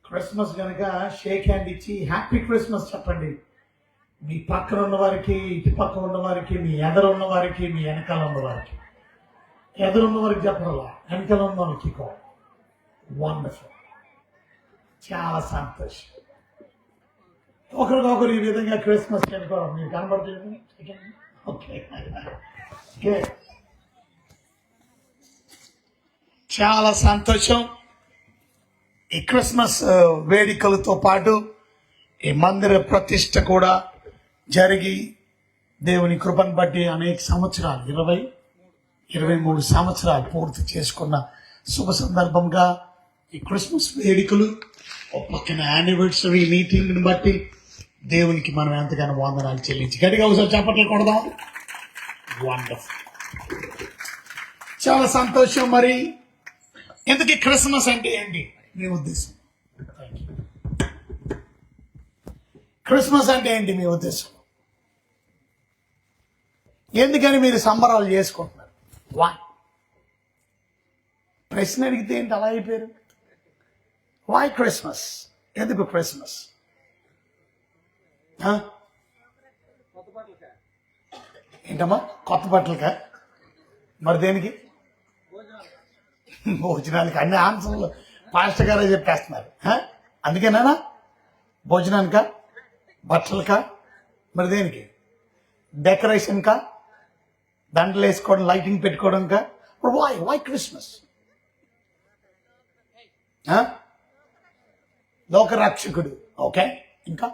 Christmas కనుక shake hand ఇచ్చి happy Christmas చెప్పండి. మీ పక్కన ఉన్న వారికి, ఇటు పక్కన ఉన్న వారికి, మీ ఎదరు ఉన్న వారికి, మీ వెనకాల ఉన్న వారికి. ఎదురున్న వారికి చెప్పాలా, వెనకాల ఉన్న వారికి వండర్ఫుల్, చాలా సంతోషం. ఒకరికొకరు ఈ విధంగా క్రిస్మస్ చేసుకోవడం మీరు కనబడుతుంది. ఓకే, చాలా సంతోషం. ఈ క్రిస్మస్ వేడుకలతో పాటు ఈ మందిర ప్రతిష్ట కూడా జరిగి దేవుని కృపను బట్టి అనేక సంవత్సరాలు 23 సంవత్సరాలు పూర్తి చేసుకున్న శుభ సందర్భంగా ఈ క్రిస్మస్ వేడుకలు, ఒక పక్కన యానివర్సరీ మీటింగ్ని బట్టి దేవునికి మనం ఎంతగానో వందనాలు చెల్లించి గట్టిగా ఒకసారి చప్పట్లు కొడదాం. వండర్ఫుల్, చాలా సంతోషం. మరి ఎందుకు క్రిస్మస్ అంటే ఏంటి మీ ఉద్దేశం? క్రిస్మస్ అంటే ఏంటి మీ ఉద్దేశం? ఎందుకని మీరు సంబరాలు చేసుకుంటున్నారు? వై? ప్రశ్న అడిగితే ఏంటి అలా అయిపోయారు? Why Christmas? ఎందుకు క్రిస్మస్? ఏంటమ్మా, కొత్త బట్టలకా? మరి దేనికి? భోజనానికి. అన్ని ఆన్సర్లు పాస్టర్ గారే చెప్పేస్తున్నారు. అందుకేనా? భోజనానికా, బట్టలకా, మరి దేనికి? డెకరేషన్కా, దండలు వేసుకోవడం, లైటింగ్ పెట్టుకోవడంకా? Why Christmas? లోకరక్షకుడు. ఓకే, ఇంకా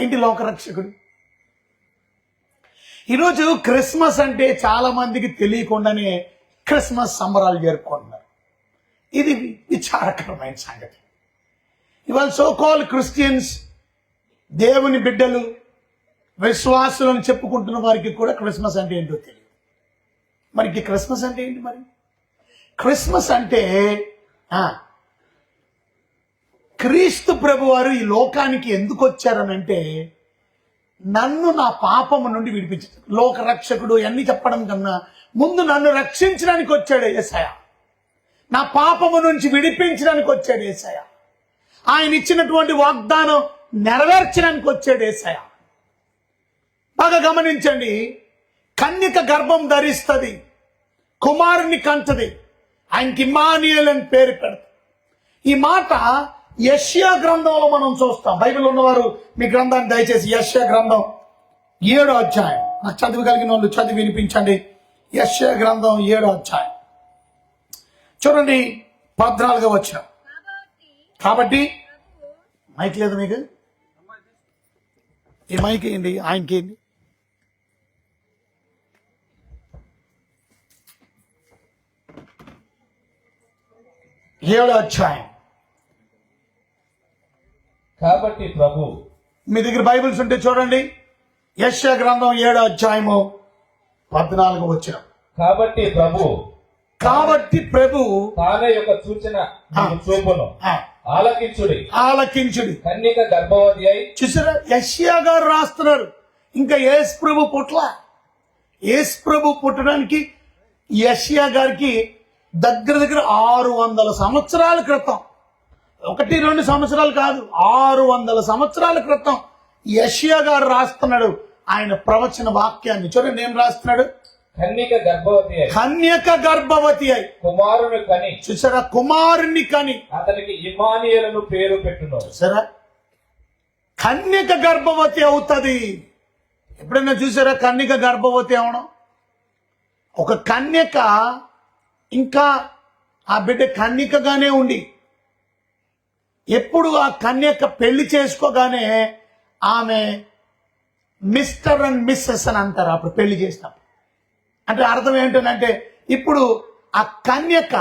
ఏంటి లోకరక్షకుడు? ఈరోజు క్రిస్మస్ అంటే చాలా మందికి తెలియకుండానే క్రిస్మస్ సంబరాలు జరుపుకుంటున్నారు. ఇది విచారకరమైన సంగతి. ఇవాళ సో కాల్డ్ క్రిస్టియన్స్, దేవుని బిడ్డలు, విశ్వాసులను చెప్పుకుంటున్న వారికి కూడా క్రిస్మస్ అంటే ఏంటో తెలియదు. మరి క్రిస్మస్ అంటే ఏంటి? మరి క్రిస్మస్ అంటే క్రీస్తు ప్రభు వారు ఈ లోకానికి ఎందుకు వచ్చారనంటే, నన్ను నా పాపము నుండి విడిపించాడు. లోక రక్షకుడు అన్ని చెప్పడం కన్నా ముందు నన్ను రక్షించడానికి వచ్చాడు యేసయ్య. నా పాపము నుంచి విడిపించడానికి వచ్చాడు యేసయ్య. ఆయన ఇచ్చినటువంటి వాగ్దానం నెరవేర్చడానికి వచ్చాడు యేసయ్య. బాగా గమనించండి. కన్యక గర్భం ధరిస్తుంది, కుమారుని కంటది, ఆయనకి ఇమ్మానుయేల్ అని పేరు పెడతారు. ఈ మాట యెషయా గ్రంథంలో మనం చూస్తాం. బైబిల్ ఉన్నవారు మీ గ్రంథాన్ని దయచేసి యెషయా గ్రంథం 7వ అధ్యాయం, నాకు చదవగలిగిన వాళ్ళు చదివి వినిపించండి. యెషయా గ్రంథం 7వ అధ్యాయం చూడండి, 14వ వచనం. కాబట్టి మైక్ లేదు మీకు? ఈ మైక్ ఏంటి? ఆయనకి ఏంటి? ఏడో అధ్యాయం. కాబట్టి ప్రభు, మీ దగ్గర బైబిల్స్ ఉంటే చూడండి. యెషయా గ్రంథం 7వ అధ్యాయము 14వ వచనం. కాబట్టి ప్రభు తాన యొక్క సూచన చూపును ఆలకించుడి. కన్యక గర్భవతి అయి. చూసారా, యెషయా గారు రాస్తున్నారు. ఇంకా యేసు ప్రభు పుట్ల. యేసు ప్రభు పుట్టడానికి యెషయా గారికి దగ్గర 600 సంవత్సరాల క్రితం, 1-2 సంవత్సరాలు కాదు, 600 సంవత్సరాల క్రితం యెషయా గారు రాస్తున్నాడు ఆయన ప్రవచన వాక్యాన్ని. చూడండి ఏం రాస్తున్నాడు? కన్యక గర్భవతి అయి కుమారుని కని. చూసారా, కుమారుని కని అతనికి ఇమ్మానుయేలును పేరు పెట్టును. చూసారా, కన్యక గర్భవతి అవుతుంది. ఎప్పుడైనా చూసారా కన్యక గర్భవతి అవడం? ఒక కన్యక ఇంకా ఆ బిడ్డ కన్యకగానే ఉండి, ఎప్పుడు ఆ కన్యక పెళ్లి చేసుకోగానే ఆమె మిస్టర్ అండ్ మిస్సెస్ అని అంటారు. అప్పుడు పెళ్లి చేసినప్పుడు అంటే అర్థం ఏంటంటే, ఇప్పుడు ఆ కన్యక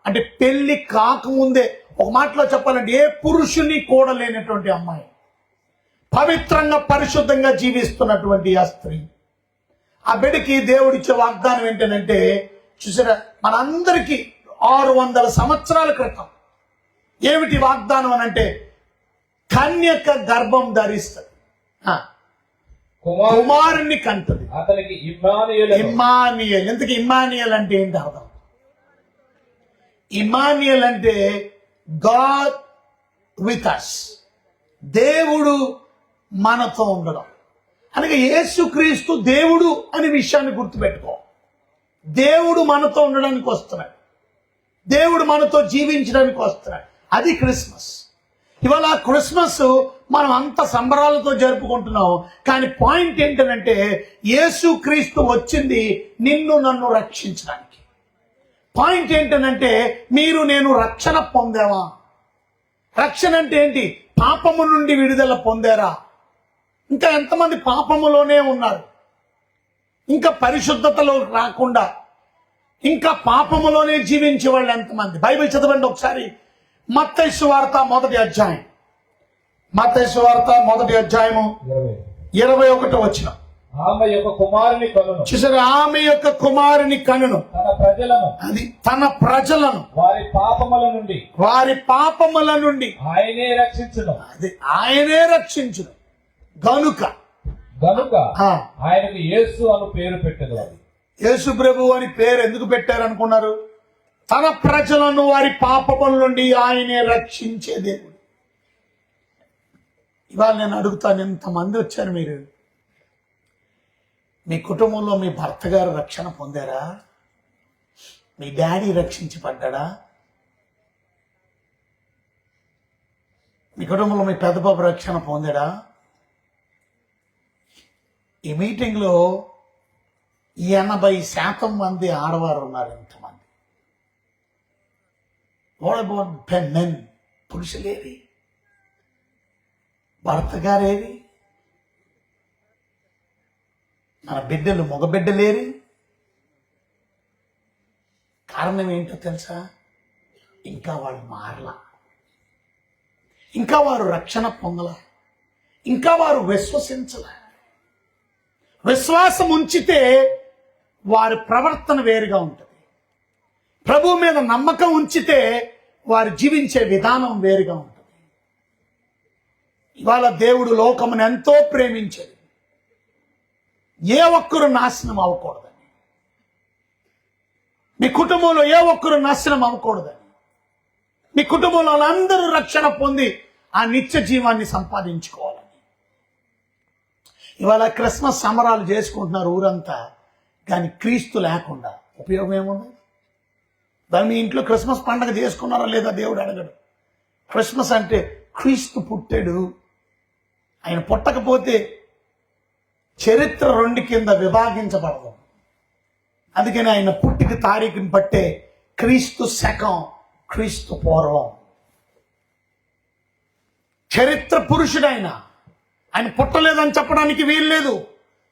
అంటే పెళ్లి కాకముందే, ఒక మాటలో చెప్పాలంటే ఏ పురుషుని కూడా లేనటువంటి అమ్మాయి, పవిత్రంగా పరిశుద్ధంగా జీవిస్తున్నటువంటి ఆ స్త్రీ. ఆ బిడ్డకి దేవుడిచ్చే వాగ్దానం ఏంటంటే, చూసారా, మనందరికీ 600 సంవత్సరాల క్రితం ఏమిటి వాగ్దానం అని అంటే, కన్యక గర్భం ధరిస్తుంది, కుమారుణ్ణి కంటది, అతనికి ఇమ్మానుయేల్. ఎందుకు ఇమ్మానుయేల్ అంటే ఏంటి అర్థం? ఇమ్మానుయేల్ అంటే గాడ్ విత్ అస్. దేవుడు మనతో ఉండడం అనగా యేసుక్రీస్తు దేవుడు అనే విషయాన్ని గుర్తుపెట్టుకో. దేవుడు మనతో ఉండడానికి వస్తున్నాడు, దేవుడు మనతో జీవించడానికి వస్తున్నాడు. అది క్రిస్మస్. ఇవాళ క్రిస్మస్ మనం అంత సంబరాలతో జరుపుకుంటున్నాం, కానీ పాయింట్ ఏంటంటే యేసుక్రీస్తు వచ్చింది నిన్ను నన్ను రక్షించడానికి. పాయింట్ ఏంటంటే మీరు నేను రక్షణ పొందావా? రక్షణ అంటే ఏంటి? పాపము నుండి విడుదల పొందారా? ఇంకా ఎంతమంది పాపములోనే ఉన్నారు, ఇంకా పరిశుద్ధతలో రాకుండా ఇంకా పాపములోనే జీవించే వాళ్ళు ఎంతమంది? బైబిల్ చదవండి ఒకసారి. మత్తయి సువార్త 1వ అధ్యాయం, మత్తయి సువార్త 1వ అధ్యాయము 21వ వచనం. ఆమె యొక్క కుమారుని కనును, చూసారు, ఆమె యొక్క కుమారుని కనును, తన ప్రజలను, అది తన ప్రజలను వారి పాపముల నుండి ఆయనే రక్షించును. అది ఆయనే రక్షించును. గనుక ఆయనకు యేసు అను పేరు పెట్టదు. యేసు ప్రభు అని పేరు ఎందుకు పెట్టారనుకున్నారు? తన ప్రజలను వారి పాపముల నుండి ఆయనే రక్షించే దేవుడు. ఇవాళ నేను అడుగుతాను, ఎంతమంది వచ్చారు మీరు? మీ కుటుంబంలో మీ భర్త గారు రక్షణ పొందారా? మీ డాడీ రక్షించబడ్డా? మీ కుటుంబంలో మీ పెద్ద బాబు రక్షణ పొందాడా? ఈ మీటింగ్లో 80% మంది ఆడవారు ఉన్నారు. ఎంతమంది? What about men? పురుషులేరి? భర్త గారేరి? మన బిడ్డలు మగబిడ్డలేరి? కారణం ఏంటో తెలుసా? ఇంకా వాళ్ళు మారలా, ఇంకా వారు రక్షణ పొందలా, ఇంకా వారు విశ్వసించలా. విశ్వాసం ఉంచితే వారి ప్రవర్తన వేరుగా ఉంటుంది. ప్రభు మీద నమ్మకం ఉంచితే వారు జీవించే విధానం వేరుగా ఉంటుంది. ఇవాళ దేవుడు లోకమును ఎంతో ప్రేమించాడు, ఏ ఒక్కరు నాశనం అవ్వకూడదని. మీ కుటుంబంలో ఏ ఒక్కరు నాశనం అవ్వకూడదని, మీ కుటుంబంలో అందరూ రక్షణ పొంది ఆ నిత్య జీవాన్ని సంపాదించుకోవాలని. ఇవాళ క్రిస్మస్ సంబరాలు చేసుకుంటున్నారు ఊరంతా, కానీ క్రీస్తు లేకుండా ఉపయోగం ఏముంది? దాని మీ ఇంట్లో క్రిస్మస్ పండుగ చేసుకున్నారా లేదా దేవుడు అడగడు. క్రిస్మస్ అంటే క్రీస్తు పుట్టాడు. ఆయన పుట్టకపోతే చరిత్ర 2 కింద విభాగించబడదు. అందుకని ఆయన పుట్టిక తారీఖుని బట్టే క్రీస్తు శకం, క్రీస్తు పూర్వం. చరిత్ర పురుషుడు ఆయన. ఆయన పుట్టలేదని చెప్పడానికి వీల్లేదు,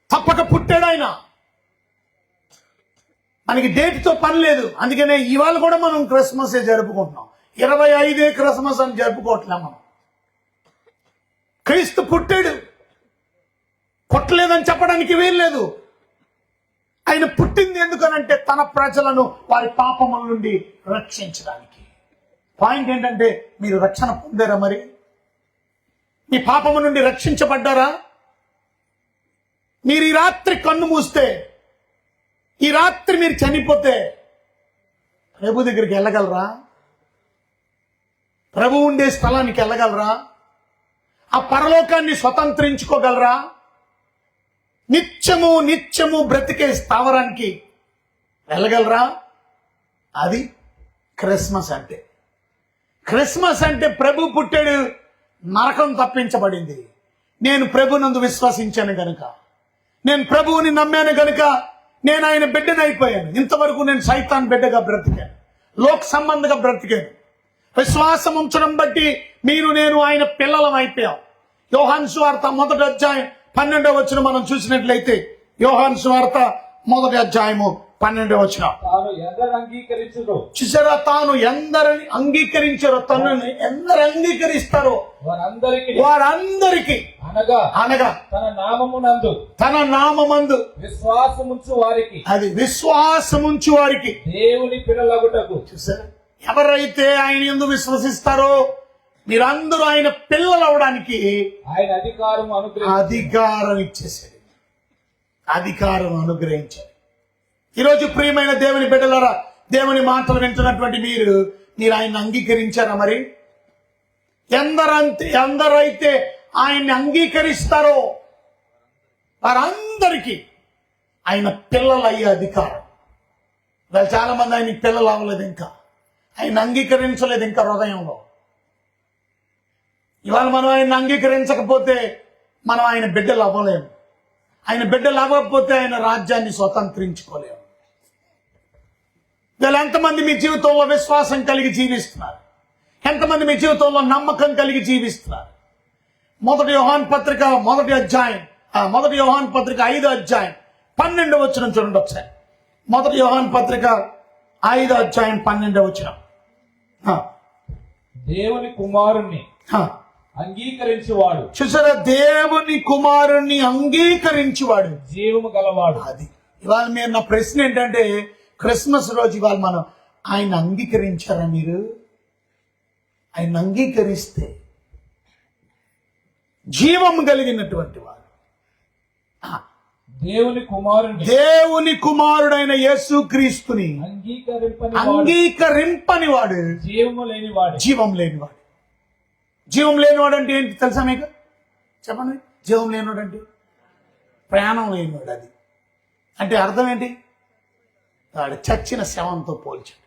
తప్పక పుట్టాడు ఆయన. మనకి డేట్తో పని లేదు. అందుకనే ఇవాళ కూడా మనం క్రిస్మస్ జరుపుకుంటున్నాం. 25 క్రిస్మస్ అని జరుపుకోవట్లే మనం. క్రీస్తు పుట్టాడు, పుట్టలేదని చెప్పడానికి వీల్లేదు. ఆయన పుట్టింది ఎందుకనంటే తన ప్రజలను వారి పాపముల నుండి రక్షించడానికి. పాయింట్ ఏంటంటే మీరు రక్షణ పొందారా? మరి మీ పాపము నుండి రక్షించబడ్డారా? మీరు ఈ రాత్రి కన్ను మూస్తే, ఈ రాత్రి మీరు చనిపోతే ప్రభు దగ్గరికి వెళ్ళగలరా? ప్రభు ఉండే స్థలానికి వెళ్ళగలరా? ఆ పరలోకాన్ని స్వతంత్రించుకోగలరా? నిత్యము నిత్యము బ్రతికే స్థావరానికి వెళ్ళగలరా? అది క్రిస్మస్ అంటే. క్రిస్మస్ అంటే ప్రభు పుట్టాడు, నరకం తప్పించబడింది. నేను ప్రభునందు విశ్వసించాను గనుక, నేను ప్రభువుని నమ్మాను గనుక నేను ఆయన బిడ్డను అయిపోయాను. ఇంతవరకు నేను సైతాన్ బిడ్డగా బ్రతికాను, లోక సంబంధంగా బ్రతికాను. విశ్వాసం ఉంచడం బట్టి మీరు నేను ఆయన పిల్లలం అయిపోయాం. యోహాను సువార్త 1వ అధ్యాయం 12వ వచనం మనం చూసినట్లయితే, యోహాను సువార్త 1వ అధ్యాయము 12వ వచనం. చూసారా, తాను ఎందరిని అంగీకరించారో, తనని ఎందరు అంగీకరిస్తారో వారందరికీ అనగా తన నామమందు విశ్వాసముంచు వారికి, అది విశ్వాసముంచు వారికి దేవుని పిల్లలగుటకు. చూసారా, ఎవరైతే ఆయన యందు విశ్వసిస్తారో మీరందరూ ఆయన పిల్లలు అవడానికి ఆయన అధికారం ఇచ్చేసాడు, అధికారం అనుగ్రహించాడు. ఈరోజు ప్రియమైన దేవుని బిడ్డలారా, దేవుని మాటలు వింటున్నటువంటి మీరు ఆయన అంగీకరించారా? మరి ఎందరైతే ఆయన్ని అంగీకరిస్తారో వారందరికీ ఆయన పిల్లలు అయ్యే అధికారం. వాళ్ళు చాలా మంది ఆయనకి పిల్లలు అవ్వలేదు, ఇంకా ఆయన అంగీకరించలేదు ఇంకా హృదయంలో. ఇవాళ మనం ఆయన అంగీకరించకపోతే మనం ఆయన బిడ్డలు అవ్వలేము. ఆయన బిడ్డలు అవ్వకపోతే ఆయన రాజ్యాన్ని స్వతంత్రించుకోలేము. వీళ్ళు ఎంతమంది మీ జీవితంలో విశ్వాసం కలిగి జీవిస్తున్నారు? ఎంతమంది మీ జీవితంలో నమ్మకం కలిగి జీవిస్తున్నారు? మొదటి యోహాను పత్రిక 5వ అధ్యాయం 12వ వచనం చూడండి ఒకసారి. మొదటి యోహాను పత్రిక 5వ అధ్యాయం 12వ వచనం. దేవుని కుమారుణ్ణి అంగీకరించువాడు, చూసారా, దేవుని కుమారుణ్ణి అంగీకరించువాడు జీవము గలవాడు. అది ఇవాళ మీరు నా ప్రశ్న ఏంటంటే, క్రిస్మస్ రోజు ఇవాళ మనం ఆయన అంగీకరించారా? మీరు ఆయన అంగీకరిస్తే జీవం కలిగినటువంటి వారు, దేవుని కుమారుడైన యేసుక్రీస్తుని అంగీకరింపని వాడు జీవం లేనివాడు. జీవం లేనివాడు అంటే ఏంటి తెలుసా మీకు? చెప్పండి. జీవం లేనివాడు అంటే ప్రాణం లేనివాడు. అది అంటే అర్థం ఏంటి? వాడు చచ్చిన శవంతో పోల్చాడు.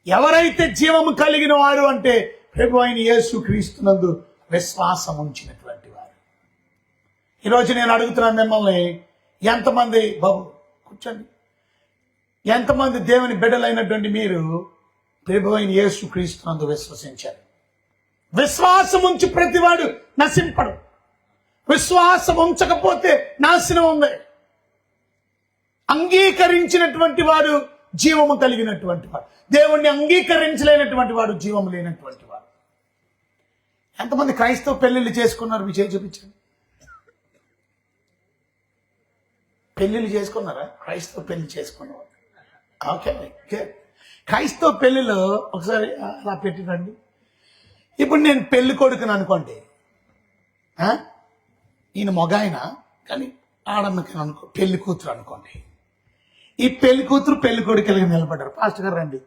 ఎవరైతే జీవము కలిగిన వారు అంటే ప్రభు అయిన యేసుక్రీస్తునందు విశ్వాసం ఉంచినటువంటి వారు. ఈరోజు నేను అడుగుతున్నాను మిమ్మల్ని, ఎంతమంది, బాబు కూర్చోండి, ఎంతమంది దేవుని బిడ్డలైనటువంటి మీరు ప్రభు అయిన యేసుక్రీస్తునందు విశ్వసించారు? విశ్వాసం ఉంచి ప్రతివాడు నశింపడు. విశ్వాసం ఉంచకపోతే నాశనం ఉంది. అంగీకరించినటువంటి వాడు జీవము కలిగినటువంటి వాడు. దేవుణ్ణి అంగీకరించలేనటువంటి వాడు జీవము లేనటువంటి వాడు. ఎంతమంది క్రైస్తవ పెళ్లిళ్ళు చేసుకున్నారు? మీ చేయి చూపించండి. పెళ్లిళ్ళు చేసుకున్నారా? క్రైస్తవ పెళ్లి చేసుకున్నారు. ఓకే, క్రైస్తవ పెళ్లిలో ఒకసారి అలా పెట్టిరండి. ఇప్పుడు నేను పెళ్లి కొడుకుని అనుకోండి, ఈయన మొగాయన కానీ ఆడమ్మకి అనుకో పెళ్లి కూతురు అనుకోండి. ఈ పెళ్లి కూతురు పెళ్లి కొడుకులకి నిలబడ్డారు. పాస్టర్ గారు రండి,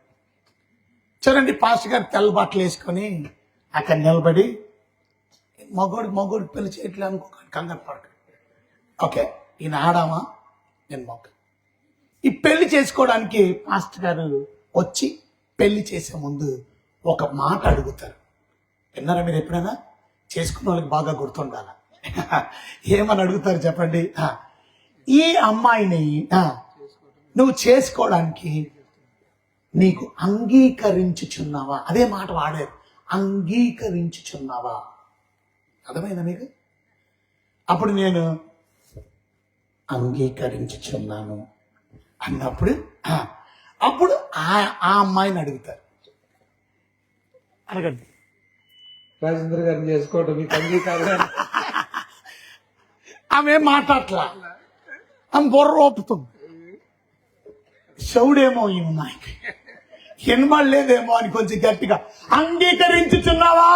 చూడండి. పాస్టర్ గారు తెల్ల బట్టలు వేసుకొని అక్కడ నిలబడి, మగోడు పెళ్లి చేయట్లేదు అనుకోకండి, కంగారు పడకండి. ఓకే, ఈయన ఆడామా, నేను మొగ్గ. ఈ పెళ్లి చేసుకోవడానికి పాస్టర్ గారు వచ్చి పెళ్లి చేసే ముందు ఒక మాట అడుగుతారు. విన్నారా మీరు ఎప్పుడైనా? చేసుకున్న వాళ్ళకి బాగా గుర్తుండాల. ఏమని అడుగుతారు చెప్పండి? ఈ అమ్మాయిని నువ్వు చేసుకోవడానికి నీకు అంగీకరించుచున్నావా? అదే మాట వాడారు, అంగీకరించుచున్నావా. అర్థమైందా మీకు? అప్పుడు నేను అంగీకరించుచున్నాను అన్నప్పుడు అప్పుడు ఆ అమ్మాయిని అడుగుతారు. అడగండి. రాజేంద్ర గారిని చేసుకోవడం మీకు అంగీకారం? ఆమె మాట్లాడట్లా, ఆమె బొర్ర ఒప్పుతుంది. శవుడేమో ఈ అమ్మాయికి ఎనబడలేదేమో అని కొంచెం గట్టిగా అంగీకరించుచున్నావా?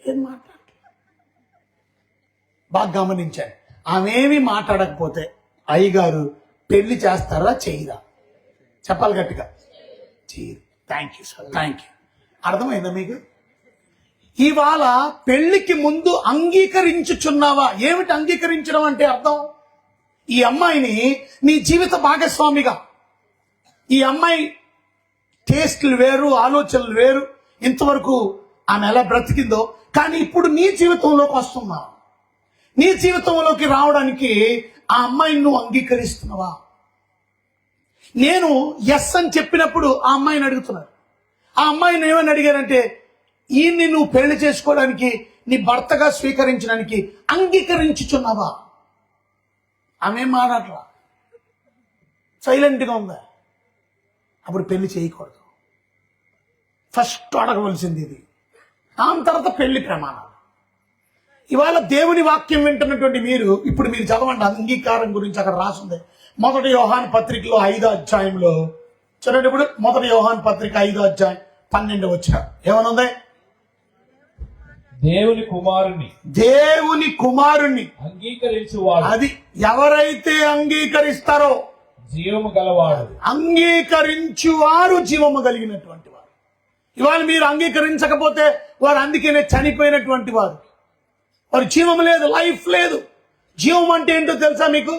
ఏం మాట్లాడట్లా. బాగా గమనించాను. ఆమెమి మాట్లాడకపోతే అయ్యగారు పెళ్లి చేస్తారా చేయరా? చెప్పాలి గట్టిగా. చేయరు. Thank you sir, thank you. అర్థమైందా మీకు? ఇవాళ పెళ్లికి ముందు అంగీకరించుచున్నావా? ఏమిటి అంగీకరించడం అంటే అర్థం? ఈ అమ్మాయిని నీ జీవిత భాగస్వామిగా, ఈ అమ్మాయి టేస్ట్లు వేరు, ఆలోచనలు వేరు. ఇంతవరకు ఆమె ఎలా బ్రతికిందో, కానీ ఇప్పుడు నీ జీవితంలోకి వస్తున్నా. నీ జీవితంలోకి రావడానికి ఆ అమ్మాయిని నువ్వు అంగీకరిస్తున్నావా? నేను ఎస్ అని చెప్పినప్పుడు ఆ అమ్మాయిని అడుగుతున్నాను. ఆ అమ్మాయిని ఏమని అడిగారంటే, ఈయన్ని నువ్వు పెళ్లి చేసుకోవడానికి, నీ భర్తగా స్వీకరించడానికి అంగీకరించుచున్నావా? ఆమె మాట్లాడలా, సైలెంట్గా ఉందా? అప్పుడు పెళ్లి చేయకూడదు. ఫస్ట్ అడగవలసింది ఇది. దాని తర్వాత పెళ్లి ప్రమాణాలు. ఇవాళ దేవుని వాక్యం వింటున్నటువంటి మీరు ఇప్పుడు మీరు చదవండి, అంగీకారం గురించి అక్కడ రాసింది. మొదటి యోహాను పత్రికలో 5వ అధ్యాయంలో చూడండి. ఇప్పుడు మొదటి యోహాను పత్రిక 5వ అధ్యాయం 12వ వచనం ఏమనుంది? దేవుని కుమారుణ్ణి అంగీకరించువాడు, అది ఎవరైతే అంగీకరిస్తారో జీవము గలవాడు. అంగీకరించువారు జీవము కలిగినటువంటి వారు. ఇవాళ మీరు అంగీకరించకపోతే వారు అందుకనే చనిపోయినటువంటి వారు. వారి జీవం లేదు, లైఫ్ లేదు. జీవం అంటే ఏంటో తెలుసా మీకు?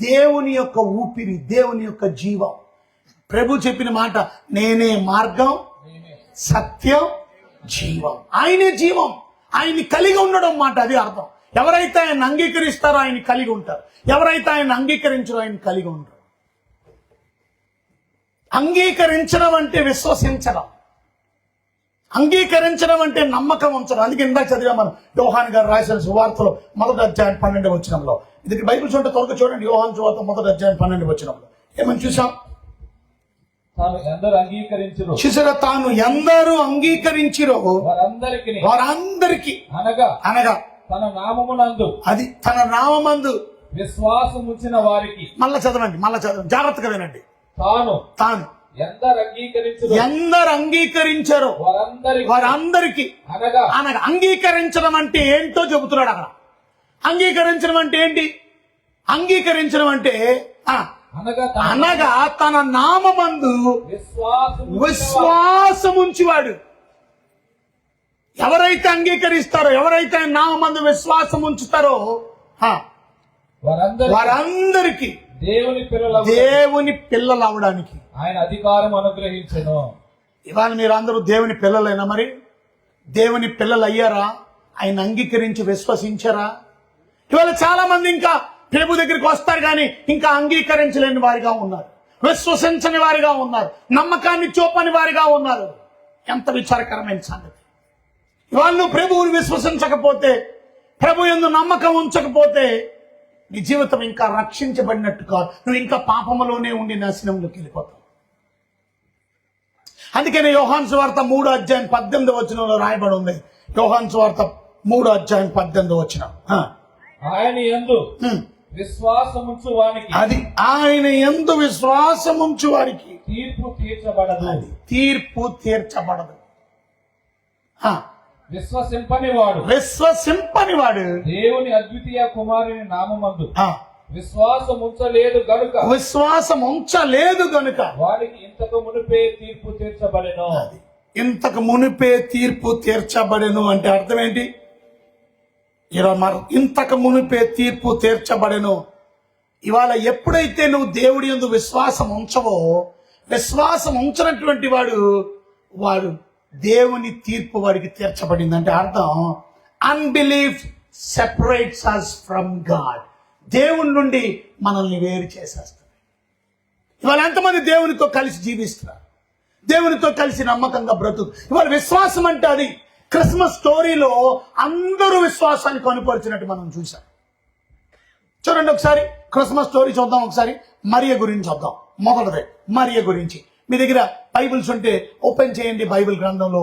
దేవుని యొక్క ఊపిరి, దేవుని యొక్క జీవం. ప్రభు చెప్పిన మాట, నేనే మార్గం, సత్యం, జీవం. ఆయనే జీవం. ఆయన్ని కలిగి ఉండడం మాట, అది అర్థం. ఎవరైతే ఆయన అంగీకరిస్తారో ఆయన కలిగి ఉంటారు, ఎవరైతే ఆయన అంగీకరించారో ఆయన కలిగి ఉంటారు. అంగీకరించడం అంటే విశ్వసించడం, అంగీకరించడం అంటే నమ్మకం ఉంచడం. అందుకే ఇందాక చదివా మనం యోహాన్ గారు రాసిన సువార్తలో 1వ అధ్యాయం 12వ వచనంలో. ఇది బైబిల్ చూడండి, త్వరగా చూడండి. యోహాన్ సువార్త 1వ అధ్యాయం 12వ వచనంలో ఏమని చూసాం? తాను ఎందరు అంగీకరించును, చూసారా? తాను ఎందరు అంగీకరించిరో వారందరికి అనగా తన నామమునందు, అది తన నామమందు విశ్వాసం ఉంచిన వారికి. మళ్ళా చదవండి, జాగ్రత్తగా వినండి. తాను ఎందరు అంగీకరించారో వారందరికి అనగా అంగీకరించడం అంటే ఏంటో చెబుతున్నాడు అక్కడ. అంగీకరించడం అంటే ఏంటి? అంగీకరించడం అంటే అనగా తన నామమందు విశ్వాసం ఉంచివాడు. ఎవరైతే అంగీకరిస్తారో, ఎవరైతే నామందు విశ్వాసం ఉంచుతారో వారందరికీ దేవుని పిల్లలు అవడానికి ఆయన అధికారం అనుగ్రహించెను. ఇవాళ మీరు అందరూ దేవుని పిల్లలైనా? మరి దేవుని పిల్లలు అయ్యారా? ఆయన అంగీకరించి విశ్వసించారా? ఇవాళ చాలా మంది ఇంకా ప్రభు దగ్గరికి వస్తారు కానీ ఇంకా అంగీకరించలేని వారిగా ఉన్నారు, విశ్వసించని వారిగా ఉన్నారు, నమ్మకాన్ని చూపని వారిగా ఉన్నారు. ఎంత విచారకరమైన సంగతి! ఇవాళ నువ్వు ప్రభువుని విశ్వసించకపోతే, ప్రభు యందు నమ్మకం ఉంచకపోతే నీ జీవితం ఇంకా రక్షించబడినట్టుగా, నువ్వు ఇంకా పాపములోనే ఉండి నాశనంలోకి వెళ్ళిపోతావు. అందుకనే యోహాను సువార్త 3వ అధ్యాయం 18వ వచనంలో రాయబడి ఉంది. యోహాను సువార్త 3వ అధ్యాయం 18వ వచనం. ఆయన యందు విశ్వాసముంచు వారికి, అది ఆయన యందు విశ్వాసముంచు వారికి తీర్పు తీర్చబడదు. అది తీర్పు తీర్చబడదు. విశ్వసింపని వాడు దేవుని అద్వితీయ కుమారుని నామమందు విశ్వాసం ఉంచలేదు గనుక వారికి ఇంతకు మునిపే తీర్పు తీర్చబడెను. ఇంతకు మునిపే తీర్పు తీర్చబడెను అంటే అర్థం ఏంటి? ఇంతకు మునిపే తీర్పు తీర్చబడెను. ఇవాళ ఎప్పుడైతే నువ్వు దేవుడి యందు విశ్వాసం ఉంచవో, విశ్వాసం ఉంచినటువంటి వాడు దేవుని తీర్పు వారికి తీర్చబడింది. అంటే అర్థం, unbelief separates us from God. దేవుని నుండి మనల్ని వేరు చేసేస్తుంది. ఇవాళ ఎంతమంది దేవునితో కలిసి జీవిస్తున్నారు, దేవునితో కలిసి నమ్మకంగా బ్రతుకు. ఇవాళ విశ్వాసం అంటే అది. క్రిస్మస్ స్టోరీలో అందరూ విశ్వాసాన్ని కనుపరిచినట్టు మనం చూసాం. చూడండి ఒకసారి క్రిస్మస్ స్టోరీ చూద్దాం. ఒకసారి మరియ గురించి చూద్దాం. మొదటిదే మరియ గురించి. మీ దగ్గర బైబిల్స్ ఉంటే ఓపెన్ చేయండి. బైబిల్ గ్రంథంలో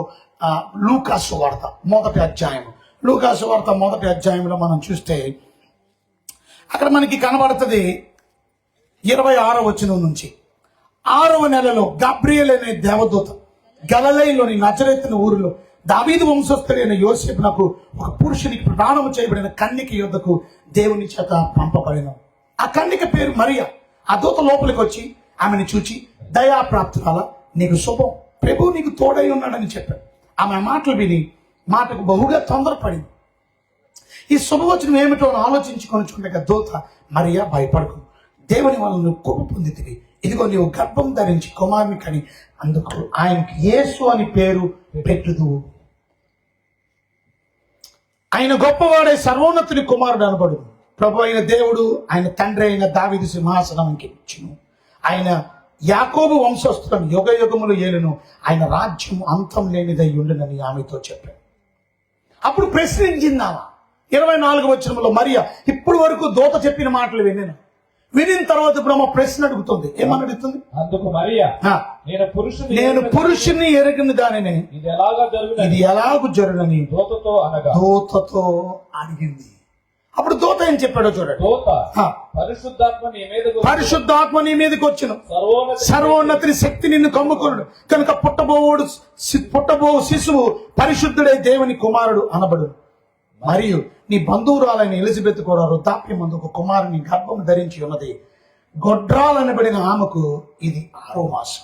లూకా సువార్త 1వ అధ్యాయం. లూకా సువార్త 1వ అధ్యాయంలో మనం చూస్తే అక్కడ మనకి కనబడుతుంది 26వ వచనం నుంచి. 6వ నెలలో గబ్రియల్ అనే దేవదూత గలిలయలోని నజరేతు ఊరిలో దావీదు వంశస్థుడైన యోసేపునకు ఒక పురుషునికి ప్రదానము చేయబడిన కన్యక యొద్దకు దేవుని చేత పంపబడిన. ఆ కన్యక పేరు మరియ. ఆ దూత లోపలికి వచ్చి ఆమెను చూచి, దయాప్రాప్తురాలా, నీకు శుభం, ప్రభు నీకు తోడై ఉన్నాడని చెప్పాడు. ఆమె మాటలు విని మాటకు బహుగా తొందరపడింది. ఈ శుభవచనం ఏమిటో అని ఆలోచించుకొనిచుండగా దూత, మరియా భయపడకు, దేవుని వల్ల నువ్వు కృప పొందితివి. ఇదిగో నీవు గర్భం ధరించి కుమారుని కని అందుకు ఆయనకి యేసు అని పేరు పెట్టుదు. ఆయన గొప్పవాడే సర్వోన్నతుని కుమారుడు అనబడు. ప్రభు అయిన దేవుడు ఆయన తండ్రి అయిన దావీదు సింహాసనంకి ఇచ్చును. ఆయన యాకోబు వంశస్థులను యుగ యుగములు ఏలును. ఆయన రాజ్యం అంతం లేనిదై ఉండునని ఆమెతో చెప్పాడు. అప్పుడు ప్రశ్నించిందామా 24వ వచనంలో మరియా ఇప్పుడు వరకు దూత చెప్పిన మాటలు వినిన తర్వాత ఇప్పుడు ఆమె ప్రశ్న అడుగుతుంది. ఏమని అడుగుతుంది? అందుకు మరియా, నేను పురుషుని ఎరగని దానిని ఇది ఎలాగూ జరుగునని దూతతో అడిగింది. అప్పుడు దూత ఏం చెప్పాడో చూడండి. పరిశుద్ధాత్మ నీ మీదకి వచ్చును, సర్వోన్నతిని శక్తి నిన్ను కమ్ముకొనుడు కనుక పుట్టబో శిశువు పరిశుద్ధుడై దేవుని కుమారుడు అనబడు. మరియు నీ బంధువురాలైన ఎలిజబెత్ కూడా వృద్ధాప్యమందు ఒక కుమారుని గర్భం ధరించి ఉన్నది. గొడ్రాలనబడిన ఆమెకు ఇది 6వ మాసం.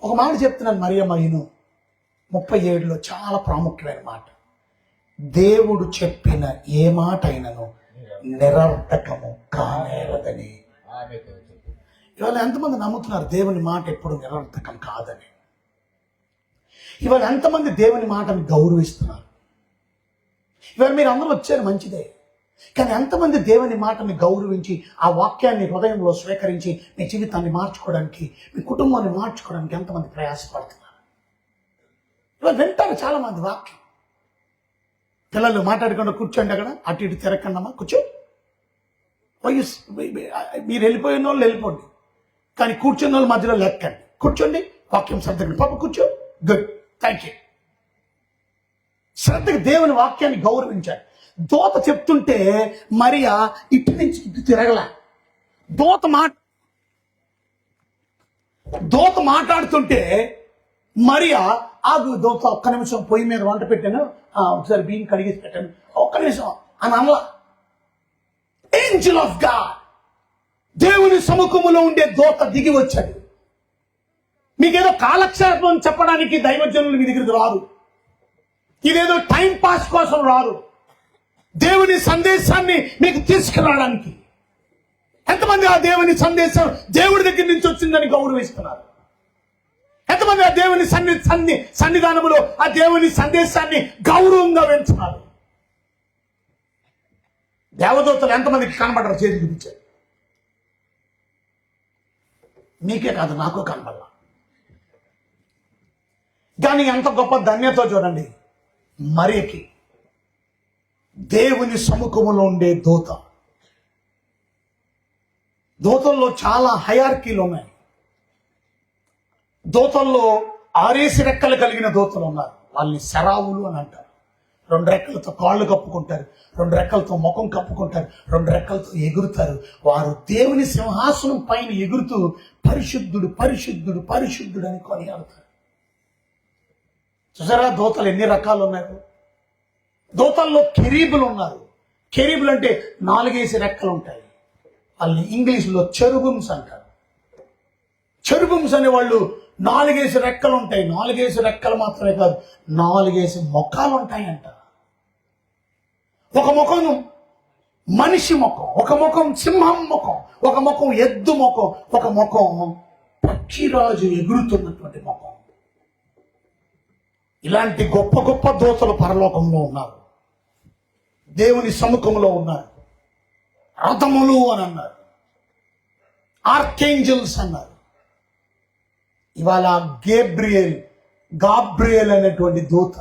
ఒక మాట చెప్తున్నాను మరియమ్మ, 37లో చాలా ప్రాముఖ్యమైన మాట. దేవుడు చెప్పిన ఏ మాట అయినను నిరర్థకము కానేరదని. ఆమెతో చెప్పు. ఇవాళ ఎంతమంది నమ్ముతున్నారు దేవుని మాట ఎప్పుడు నిరర్థకం కాదని? ఇవాళ ఎంతమంది దేవుని మాటను గౌరవిస్తున్నారు? ఇవాళ మీరు అందరూ వచ్చారు, మంచిదే. కానీ ఎంతమంది దేవుని మాటని గౌరవించి ఆ వాక్యాన్ని హృదయంలో స్వీకరించి మీ జీవితాన్ని మార్చుకోవడానికి, మీ కుటుంబాన్ని మార్చుకోవడానికి ఎంతమంది ప్రయాసపడుతున్నారు? ఇవాళ వింటారు చాలా మంది వాక్యం. పిల్లలు మాట్లాడకుండా కూర్చోండి, అక్కడ అటు ఇటు తిరగకండమ్మా, కూర్చో. మీరు వెళ్ళిపోయిన వాళ్ళు వెళ్ళిపోండి, కానీ కూర్చున్న వాళ్ళు మధ్యలో లెక్కండి. కూర్చోండి, వాక్యం శ్రద్ధగా పాప కూర్చో. Good, thank you. శ్రద్ధగా దేవుని వాక్యాన్ని గౌరవించాలి. దూత చెప్తుంటే మరియా ఇటు నుంచి ఇటు తిరగలే. దూత మాట్లాడుతుంటే మరియా ఆగు దూత, ఒక్క నిమిషం పొయ్యి మీద వంట పెట్టాను, ఒకసారి బియ్యం కడిగేసి పెట్టాను, ఒక్క నిమిషం అని అనలా. ఏంజెల్ ఆఫ్ గాడ్, దేవుని సముఖములో ఉండే దూత దిగి వచ్చాడు. మీకేదో కాలక్షేపం చెప్పడానికి దైవజనులు మీ దగ్గరికి రారు. ఇదేదో టైం పాస్ కోసం రారు. దేవుని సందేశాన్ని మీకు తీసుకురావడానికి. ఎంతమంది ఆ దేవుని సందేశం దేవుడి దగ్గర నుంచి వచ్చిందని గౌరవిస్తున్నారు? ఎంతమంది ఆ దేవుని సన్నిధానంలో ఆ దేవుని సందేశాన్ని గౌరవంగా వెళ్తున్నారు? దేవదూతలు ఎంతమందికి కనబడరు? చేతి చూపించారు. మీకే కాదు, నాకు కనబడాల. కానీ ఎంత గొప్ప ధన్యత చూడండి మరియకి. దేవుని సముఖములో ఉండే దూత. దూతల్లో చాలా హయరార్కీలు ఉన్నాయి. దూతల్లో 6 రెక్కలు కలిగిన దూతలు ఉన్నారు. వాళ్ళని శరావులు అని అంటారు. 2 రెక్కలతో కాళ్ళు కప్పుకుంటారు, 2 రెక్కలతో ముఖం కప్పుకుంటారు, 2 రెక్కలతో ఎగురుతారు. వారు దేవుని సింహాసనం పైన ఎగురుతూ పరిశుద్ధుడు పరిశుద్ధుడు పరిశుద్ధుడు అని కొనియాడుతారు. చూసారా దూతలు ఎన్ని రకాలు ఉన్నాయి? దూతల్లో కెరీబులు ఉన్నారు. కెరీబులు అంటే 4 రెక్కలు ఉంటాయి. వాళ్ళని ఇంగ్లీష్లో చెరుబుమ్స్ అంటారు. చెరుబుమ్స్ అనే వాళ్ళు 4 రెక్కలు ఉంటాయి. 4 రెక్కలు మాత్రమే కాదు, 4 ముఖాలు ఉంటాయంట. ఒక ముఖం మనిషి ముఖం, ఒక ముఖం సింహం ముఖం, ఒక ముఖం ఎద్దు ముఖం, ఒక ముఖం పక్షిరాజు ఎగురుతున్నటువంటి ముఖం. ఇలాంటి గొప్ప గొప్ప దూతలు పరలోకంలో ఉన్నారు, దేవుని సముఖంలో ఉన్నారు. రథములు అని అన్నారు, ఆర్కేంజల్స్ అన్నారు. ఇవాళ గాబ్రియల్ అనేటువంటి దూత,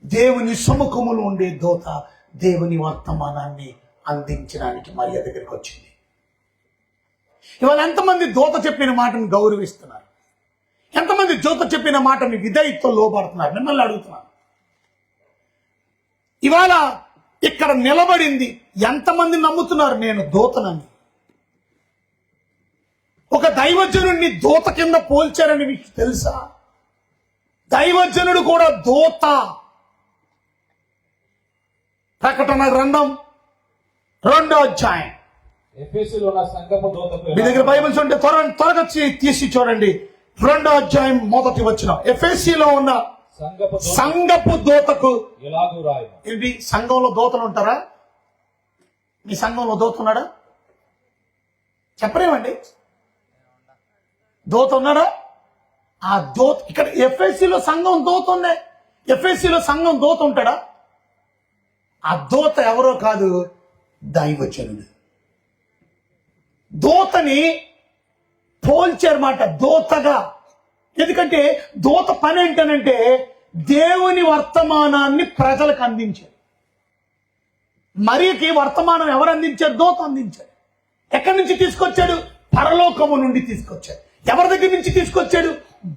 దేవుని సముఖములో ఉండే దూత, దేవుని వర్తమానాన్ని అందించడానికి మరియ దగ్గరికి వచ్చింది. ఇవాళ ఎంతమంది దూత చెప్పిన మాటను గౌరవిస్తున్నారు? ఎంతమంది దూత చెప్పిన మాటని విధేయతతో లోబడుతున్నారు? మిమ్మల్ని అడుగుతున్నారు. ఇవాళ ఇక్కడ నిలబడింది ఎంతమంది నమ్ముతున్నారు నేను దూతనని? ఒక దైవజనుడిని దూత కింద పోల్చారని మీకు తెలుసా? దైవజనుడు కూడా దూత. ప్రకటన గ్రంథం 2వ అధ్యాయం. ఎఫెసీలో ఉన్న సంఘపు దూతకు మీ దగ్గర బైబిల్స్ ఉంటే త్వరగా తీసి చూడండి. 2వ అధ్యాయం 1వ వచనం. ఎఫెసీలో ఉన్న సంఘపు దూతకు ఎలాగూ రాయము. ఇది సంఘంలో దూతలు ఉంటారా? మీ సంఘంలో దూత ఉన్నాడా? చెప్పరేమండి? దూత ఉన్నాడా? ఆ దూత ఇక్కడ ఎఫ్ఎస్సిలో సంఘం దూత ఉంది. ఎఫ్ఎస్సిలో సంఘం దూత ఉంటాడా? ఆ దూత ఎవరో కాదు, దైవజనుడు. దూతని పోల్చారన్నమాట దూతగా. ఎందుకంటే దూత పని ఏంటనంటే దేవుని వర్తమానాన్ని ప్రజలకు అందించారు. మరియకి వర్తమానం ఎవరు అందించారు? దూత అందించారు. ఎక్కడి నుంచి తీసుకొచ్చాడు? పరలోకము నుండి తీసుకొచ్చాడు. ఎవరి దగ్గర నుంచి తీసుకొచ్చాడు?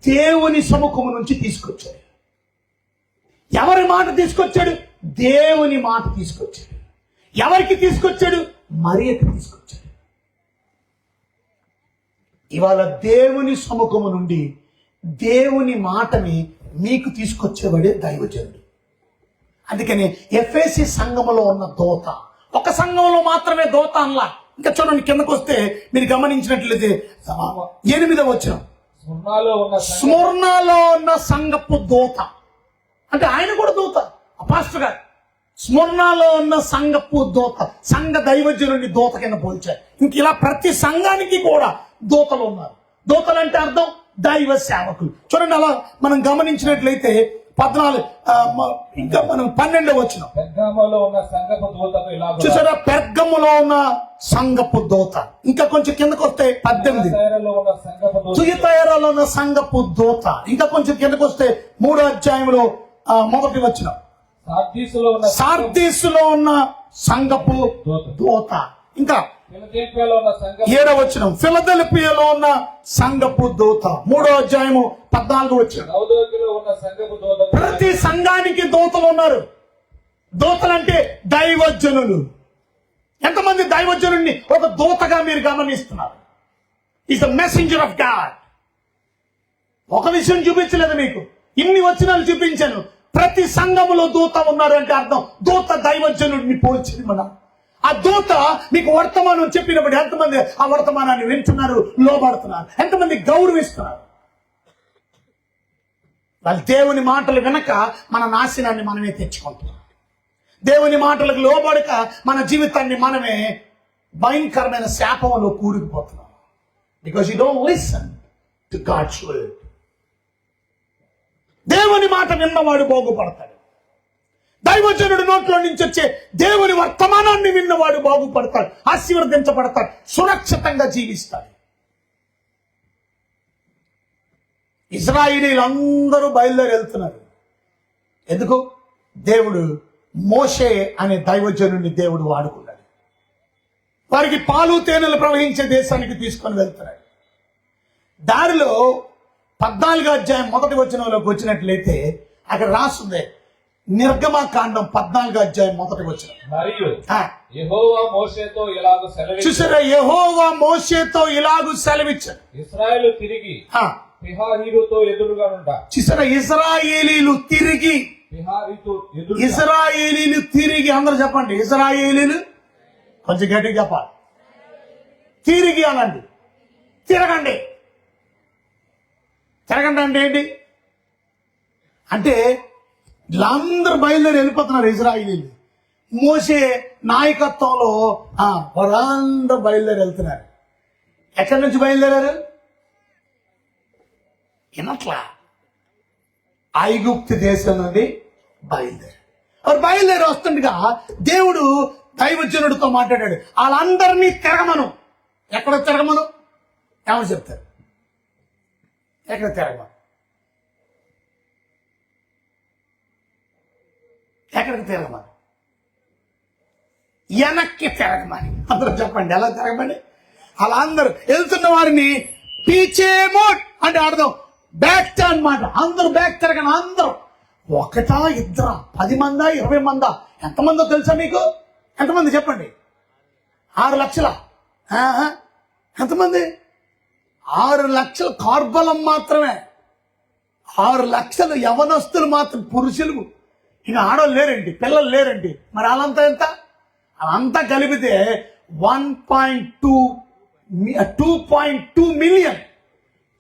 దేవుని సముఖము నుంచి తీసుకొచ్చాడు. ఎవరి మాట తీసుకొచ్చాడు? దేవుని మాట తీసుకొచ్చాడు. ఎవరికి తీసుకొచ్చాడు? మరియకి తీసుకొచ్చాడు. ఇవాళ దేవుని సముఖము నుండి దేవుని మాటని మీకు తీసుకొచ్చేవాడే దైవజనుడు. అందుకని ఎఫెసీ సంఘములో ఉన్న దూత, ఒక సంఘంలో మాత్రమే దూత అనలా. ఇంకా చూడండి కిందకు వస్తే మీరు గమనించినట్లయితే 8వ వచనం. స్ముర్నాలో ఉన్న సంఘపు దూత. అంటే ఆయన కూడా దూత, పాస్టర్ గారు. స్ముర్నాలో ఉన్న సంఘపు దూత, సంఘ దైవజనుని దూత కింద పోల్చారు. ఇంక ఇలా ప్రతి సంఘానికి కూడా దూతలు ఉన్నారు. దూతలు అంటే అర్థం దైవ సేవకులు. చూడండి, అలా మనం గమనించినట్లయితే 14 ఇంకా మనం 12 వచ్చిన పెర్గములో ఉన్న సంఘపు దూతకు ఇలాగు చూసారా, పెర్గములో ఉన్న సంఘపు దూత. ఇంకా కొంచెం కిందకు వస్తే 18 తయరలో ఉన్న సంఘపు దూత తుయతైరలో ఉన్న సంఘపు దూత. ఇంకా కొంచెం కిందకు వస్తే 3వ అధ్యాయంలో 1వ వచనం సార్దీసులో ఉన్న సంఘపు దూత. ఇంకా ఫిలదెల్ఫియాలో ఉన్న సంఘపు 7వ వచనం ఫిలదెల్ఫియాలో ఉన్న సంఘపు దూత. 3వ అధ్యాయము 14వ వచనం లవొదికయలో ఉన్న సంఘపు దూత. ప్రతి సంఘానికి దూతలు ఉన్నారు. దూతలు అంటే దైవజనులు. ఎంతమంది దైవజనుడిని ఒక దూతగా మీరు గమనిస్తున్నారు? Is the messenger of God. ఒక విషయం చూపించలేదు మీకు, ఇన్ని వచనాలు చూపించాను. ప్రతి సంఘములో దూత ఉన్నారు అంటే అర్థం దూత దైవజనుడిని పోల్చింది. మన ఆ దూత మీకు వర్తమానం చెప్పినప్పుడు ఎంతమంది ఆ వర్తమానాన్ని వింటున్నారు, లోబడుతున్నారు, ఎంతమంది గౌరవిస్తున్నారు? వాళ్ళు దేవుని మాటలు వినక మన నాశనాన్ని మనమే తెచ్చుకుంటున్నాం. దేవుని మాటలకు లోబడక మన జీవితాన్ని మనమే భయంకరమైన శాపంలో కూరుకుపోతున్నాం. Because you don't listen to God's word. దేవుని మాట విన్నవాడు బాగుపడతాడు. దైవజనుడి నోట్లో నుంచి వచ్చే దేవుని వర్తమానాన్ని విన్నవాడు బాగుపడతాడు, ఆశీర్వదించబడతాడు, సురక్షితంగా జీవిస్తాడు. ఇశ్రాయేలీయులు అందరూ బయలుదేరి వెళ్తున్నారు. ఎందుకు? దేవుడు మోషే అనే దైవజనుడిని దేవుడు వాడుకున్నాడు. వారికి పాలు తేనెలు ప్రవహించే దేశానికి తీసుకొని వెళ్తున్నాడు. దారిలో 14వ అధ్యాయం 1వ వచనంలోకి వచ్చినట్లయితే అక్కడ రాస్తుంది, నిర్గమకాండం 14వ అధ్యాయం 1వ వచనం. మరియు యెహోవా మోషేతో ఇలాగు సెలవిచ్చాడు. చూసారా, యెహోవా మోషేతో ఇలాగు సెలవిచ్చాడు. ఇశ్రాయేలు తిరిగి పిహాహీరుతో ఎదురుగా ఉంటా. చూసారా, ఇశ్రాయేలీలు తిరిగి, ఇశ్రాయేలీలు తిరిగి. అందరూ చెప్పండి, ఇశ్రాయేలీలు. కొంచెం గట్టిగా చెప్పాలి. తిరిగి అనండి, తిరగండి. తిరగండి అంటే ఏంటి? అంటే వీళ్ళందరూ బయలుదేరి వెళ్ళిపోతున్నారు ఇశ్రాయేలీలు. మోషే నాయకత్వంలో వాళ్ళందరూ బయలుదేరి వెళ్తున్నారు. ఎక్కడి నుంచి బయలుదేరారు? వినట్లా, ఐగుప్తు దేశం నుండి బయలుదేరి వస్తుండగా దేవుడు దైవజనుడితో మాట్లాడాడు. వాళ్ళందరినీ తిరగమను. ఎక్కడ తిరగమను? ఏమని చెప్తారు? ఎక్కడ తిరగమను? ఎక్కడికి తిరగమని? వెనక్కి తిరగమని. అందరూ చెప్పండి, ఎలా తిరగమని? అలా అందరూ వెళ్తున్న వారిని పీచే మోడ్ అంటే అర్థం బ్యాక్ అన్నమాట. అందరూ బ్యాక్ తిరగని. అందరూ ఒకటా ఇద్దరా 10 మందా 20 మందా? ఎంతమందో తెలుసా మీకు? ఎంతమంది చెప్పండి? 6 లక్షల. ఎంతమంది? 6 లక్షల కార్బలం మాత్రమే. 6 లక్షలు యవనస్తులు మాత్రం, పురుషులు. ఇక ఆడవాళ్ళు లేరండి, పిల్లలు లేరండి. మరి వాళ్ళంతా ఎంత? అదంతా కలిపితే 2.2 మిలియన్.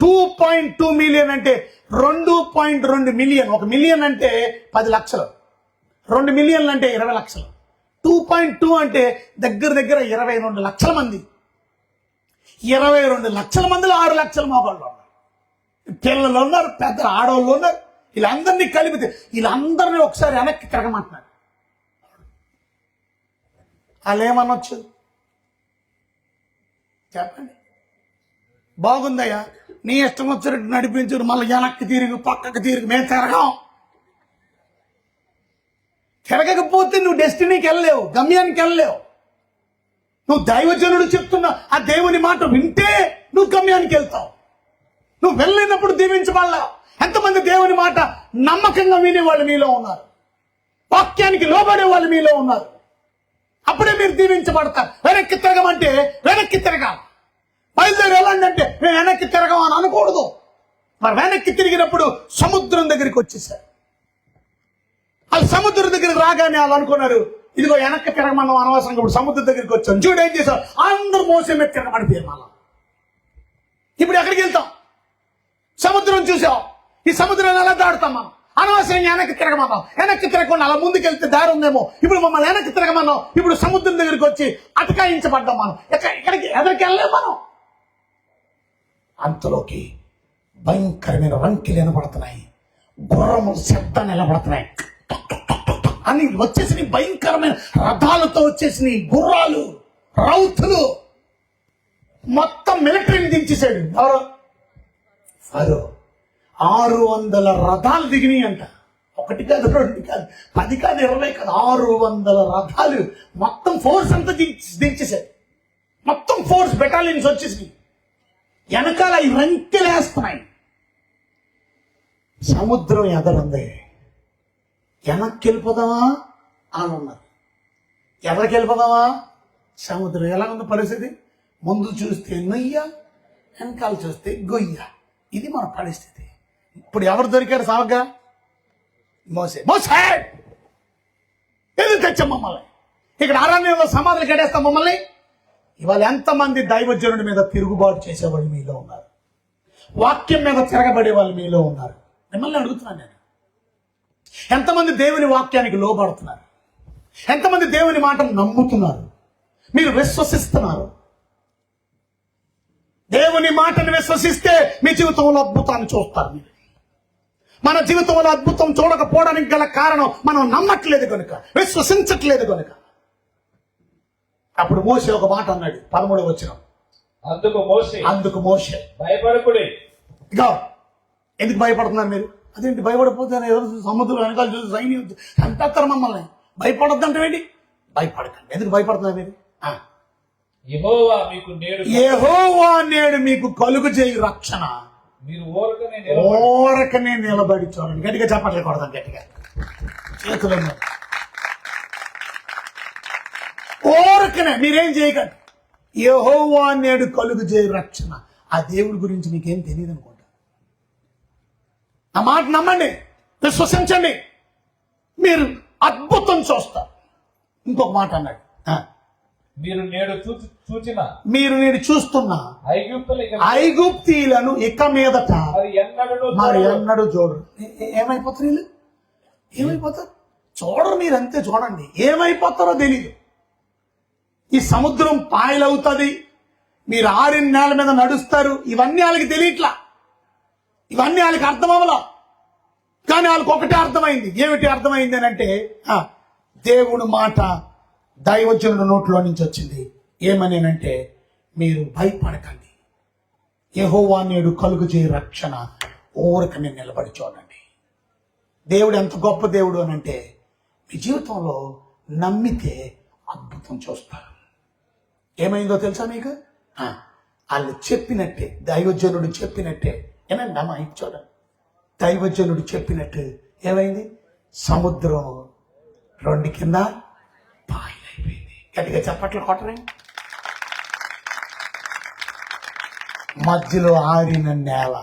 2.2 మిలియన్ అంటే 2.2 మిలియన్. 1 మిలియన్ అంటే 10 లక్షలు, 2 మిలియన్లు అంటే 20 లక్షలు. 2.2 అంటే దగ్గర 22 లక్షల మంది. 22 లక్షల మందిలో 6 లక్షల మగవాళ్ళు ఉన్నారు, పిల్లలు ఉన్నారు, పెద్ద ఆడవాళ్ళు ఉన్నారు. వీళ్ళందరినీ కలిపితే వీళ్ళందరినీ ఒకసారి వెనక్కి తిరగమంటున్నారు. వాళ్ళు ఏమనొచ్చు చెప్పండి? బాగుందయ్యా, నీ ఇష్టం వచ్చినట్టు నడిపించు, మళ్ళీ వెనక్కి తిరిగి పక్కకు తిరిగి మేము తిరగం. తిరగకపోతే నువ్వు డెస్టినీకి వెళ్ళలేవు, గమ్యానికి వెళ్ళలేవు. నువ్వు దైవజనుడు చెప్తున్న ఆ దేవుని మాట వింటే నువ్వు గమ్యానికి వెళ్తావు. నువ్వు వెళ్ళినప్పుడు దీవించబడలేవు. ఎంతమంది దేవుని మాట నమ్మకంగా వినేవాళ్ళు మీలో ఉన్నారు, వాక్యానికి లోబడే వాళ్ళు మీలో ఉన్నారు. అప్పుడే మీరు దీవించబడతారు. వెనక్కి తిరగమంటే వెనక్కి తిరగాలి. బయలుదేరి వెళ్ళండి అంటే మేము వెనక్కి తిరగం అని అనకూడదు. మరి వెనక్కి తిరిగినప్పుడు సముద్రం దగ్గరికి వచ్చేసారు. వాళ్ళు సముద్రం దగ్గరికి రాగానే వాళ్ళు అనుకున్నారు, ఇదిగో వెనక్కి తిరగమన్నాం అనవసరంగా, ఇప్పుడు సముద్రం దగ్గరికి వచ్చాం. చూడు ఏం చేశారు, అందరూ మోసే మీద తిరగబడిపోయారు. మళ్ళా ఇప్పుడు ఎక్కడికి వెళ్తాం? సముద్రం చూసాం, ఈ సముద్రాన్ని ఎలా దాడుతాం మనం? అనవసరంగా వెనక్కి తిరగమన్నాం. వెనక్కి తిరగకుండా అలా ముందుకెళ్తే దారి ఉందేమో. ఇప్పుడు మమ్మల్ని వెనక్కి తిరగమన్నాం. ఇప్పుడు సముద్రం దగ్గరికి వచ్చి అటకాయించబడ్డాం మనం. ఎక్కడికి ఎదరికి వెళ్ళలేము మనం. అంతలోకి భయంకరమైన రంకెలు వినపడుతున్నాయి, గుర్రము శబ్దాలు నిలబడుతున్నాయి అని వచ్చేసి భయంకరమైన రథాలతో వచ్చేసి గుర్రాలు, రౌతులు, మొత్తం మిలిటరీని దించేశాడు. ఎవరు? ఫరో. 600 రథాలు దిగినాయి అంట. 1 కాదు, 2 కాదు, 10 కాదు, 20 కాదు, 600 రథాలు. మొత్తం ఫోర్స్ అంతా దించేశాడు. మొత్తం ఫోర్స్ బెటాలియన్స్ వచ్చేసి వెనకాల ఈ రంకెలేస్తున్నాయి. సముద్రం ఎదరుంది. వెనక్కి వెళ్ళిపోదామా అని ఉన్నారు. ఎదరికి వెళ్ళిపోదామా? సముద్రం ఎలా ఉంది పరిస్థితి? ముందు చూస్తే నొయ్య, వెనకాల చూస్తే గొయ్య. ఇది మన పరిస్థితి. ఇప్పుడు ఎవరు దొరికారు సావగా? మోసే. మోసే ఎందుకు తెచ్చాం మమ్మల్ని? ఇక్కడ అరణ్యంలో సమాధులు కట్టేస్తాం మమ్మల్ని. ఇవాళ ఎంతమంది దైవజనుడి మీద తిరుగుబాటు చేసేవాళ్ళు మీలో ఉన్నారు? వాక్యం మీద తిరగబడే వాళ్ళు మీలో ఉన్నారు. మిమ్మల్ని అడుగుతున్నాను నేను, ఎంతమంది దేవుని వాక్యానికి లోబడుతున్నారు? ఎంతమంది దేవుని మాటను నమ్ముతున్నారు? మీరు విశ్వసిస్తున్నారు? దేవుని మాటను విశ్వసిస్తే మీ జీవితంలో అద్భుతాన్ని చూస్తారు. మీరు మన జీవితంలో అద్భుతం చూడకపోవడానికి గల కారణం మనం నమ్మట్లేదు కనుక, విశ్వసించట్లేదు కనుక. అప్పుడు మోషే ఒక మాట అన్నాడు, 13వ వచనం. అందుకు మోషే భయపడకుడి. ఇక ఎందుకు భయపడుతున్నారు మీరు? అదేంటి భయపడిపోతే సముద్రం వెనకాల చూసి సైన్యం చంపేస్తారు మమ్మల్ని. భయపడొద్దంటే ఏంటి? భయపడకండి. ఎందుకు భయపడుతున్నారు మీరు? యెహోవా నేడు మీకు కలుగు చేయు రక్షణ. మీరు ఓరకనే నిలబడి చూడండి. గట్టిగా చెప్పట్లే కొడదాం, గట్టిగా చేతులు ఓరకనే. మీరేం చేయకండి. యెహోవా నేడు కలుగు చేయు రక్షణ. ఆ దేవుడి గురించి మీకేం తెలియదు అనుకుంటా. ఆ మాట నమ్మండి, విశ్వసించండి, మీరు అద్భుతం చూస్తారు. ఇంకొక మాట అన్నాడు, మీరు నేడు చూస్తున్న ఐగుప్తీయులను ఇక మీదట మరి ఎన్నడూ చూడరు. ఏమైపోతారు వీళ్ళు? ఏమైపోతారు? చూడరు. మీరు అంతే, చూడండి. ఏమైపోతారో తెలియదు. ఈ సముద్రం పాయలవుతుంది, మీరు 6 నేల మీద నడుస్తారు. ఇవన్నీ వాళ్ళకి తెలియట్లా, ఇవన్నీ వాళ్ళకి అర్థం అవ్వలా. కానీ వాళ్ళకి ఒకటే అర్థమైంది. ఏమిటి అర్థమైంది అని అంటే, దేవుడు మాట దైవజనుడు నోట్లో నుంచి వచ్చింది. ఏమనేనంటే, మీరు భయపడకండి, యెహోవా నేడు కలుగు చేయ రక్షణ. ఊరకనే నిలబడి చూడండి. దేవుడు ఎంత గొప్ప దేవుడు అని అంటే, మీ జీవితంలో నమ్మితే అద్భుతం చూస్తారు. ఏమైందో తెలుసా మీకు? వాళ్ళు చెప్పినట్టే, దైవజనుడు చెప్పినట్టే. ఏనండి అమ్మా, ఇది చూడండి. దైవజనుడు చెప్పినట్టు ఏమైంది? సముద్రం 2 కింద పాయలైపోయింది. గట్టిగా చప్పట్లు కొట్టరే. మధ్యలో ఆరిన నేల.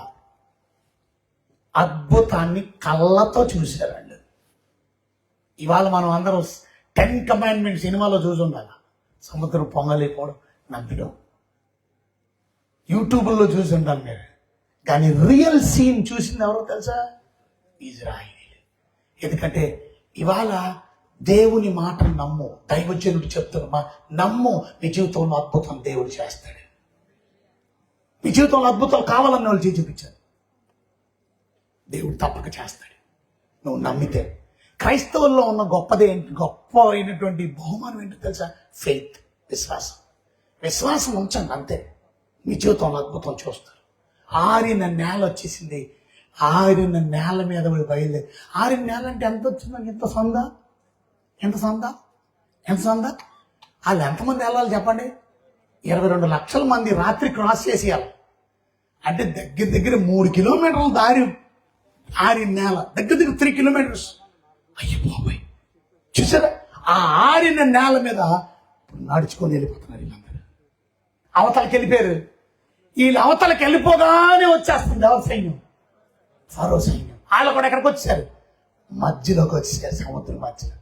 అద్భుతాన్ని కళ్ళతో చూశారండి. ఇవాళ మనం అందరం 10 కమాండ్మెంట్స్ సినిమాలో చూసి ఉండాలి. సముద్రం పొంగలేకపోవడం, నవ్వడం, యూట్యూబ్లో చూసి ఉండాలి మీరు. కానీ రియల్ సీన్ చూసింది ఎవరో తెలుసా? ఇజ్రాయిల్. ఎందుకంటే ఇవాళ దేవుని మాట నమ్ము. దైవజనుడు చెప్తున్నా నమ్ము. నీ జీవితంలో అద్భుతం దేవుడు చేస్తాడు. నీ జీవితంలో అద్భుతాలు కావాలని వాళ్ళు చూపించారు. దేవుడు తప్పక చేస్తాడు, నువ్వు నమ్మితే. క్రైస్తవుల్లో ఉన్న గొప్పది ఏంటి? గొప్ప అయినటువంటి బహుమానం ఏంటో తెలుసా? ఫెయిత్, విశ్వాసం. విశ్వాసం ఉంచండి, అంతే. మీ జీవితంలో అద్భుతం చూస్తారు. ఆరిన నేల వచ్చేసింది. ఆరిన నేల మీద బయలుదేరి. ఆరిన నేల అంటే ఎంత వచ్చిందండి? ఎంత సందా? ఎంత సందా? ఎంత సందా? వాళ్ళు ఎంతమంది వెళ్ళాలి చెప్పండి? 22 లక్షల మంది రాత్రి క్రాస్ చేసేయాలి. అంటే దగ్గర 3 కిలోమీటర్ల దారి. ఆరిన నేల దగ్గర 3 కిలోమీటర్స్. అయ్యో బాబాయ్, చూసారా? ఆ ఆరిన నేల మీద నడుచుకొని వెళ్ళిపోతున్నారు వీళ్ళందరూ. అవతలకి వెళ్ళిపోయారు. వీళ్ళు అవతలకి వెళ్ళిపోగానే వచ్చేస్తుంది ఎవరి సైన్యం? ఫరో సైన్యం. వాళ్ళు కూడా ఎక్కడికి వచ్చారు? మధ్యలోకి వచ్చేసారు, సముద్రం మధ్యలో.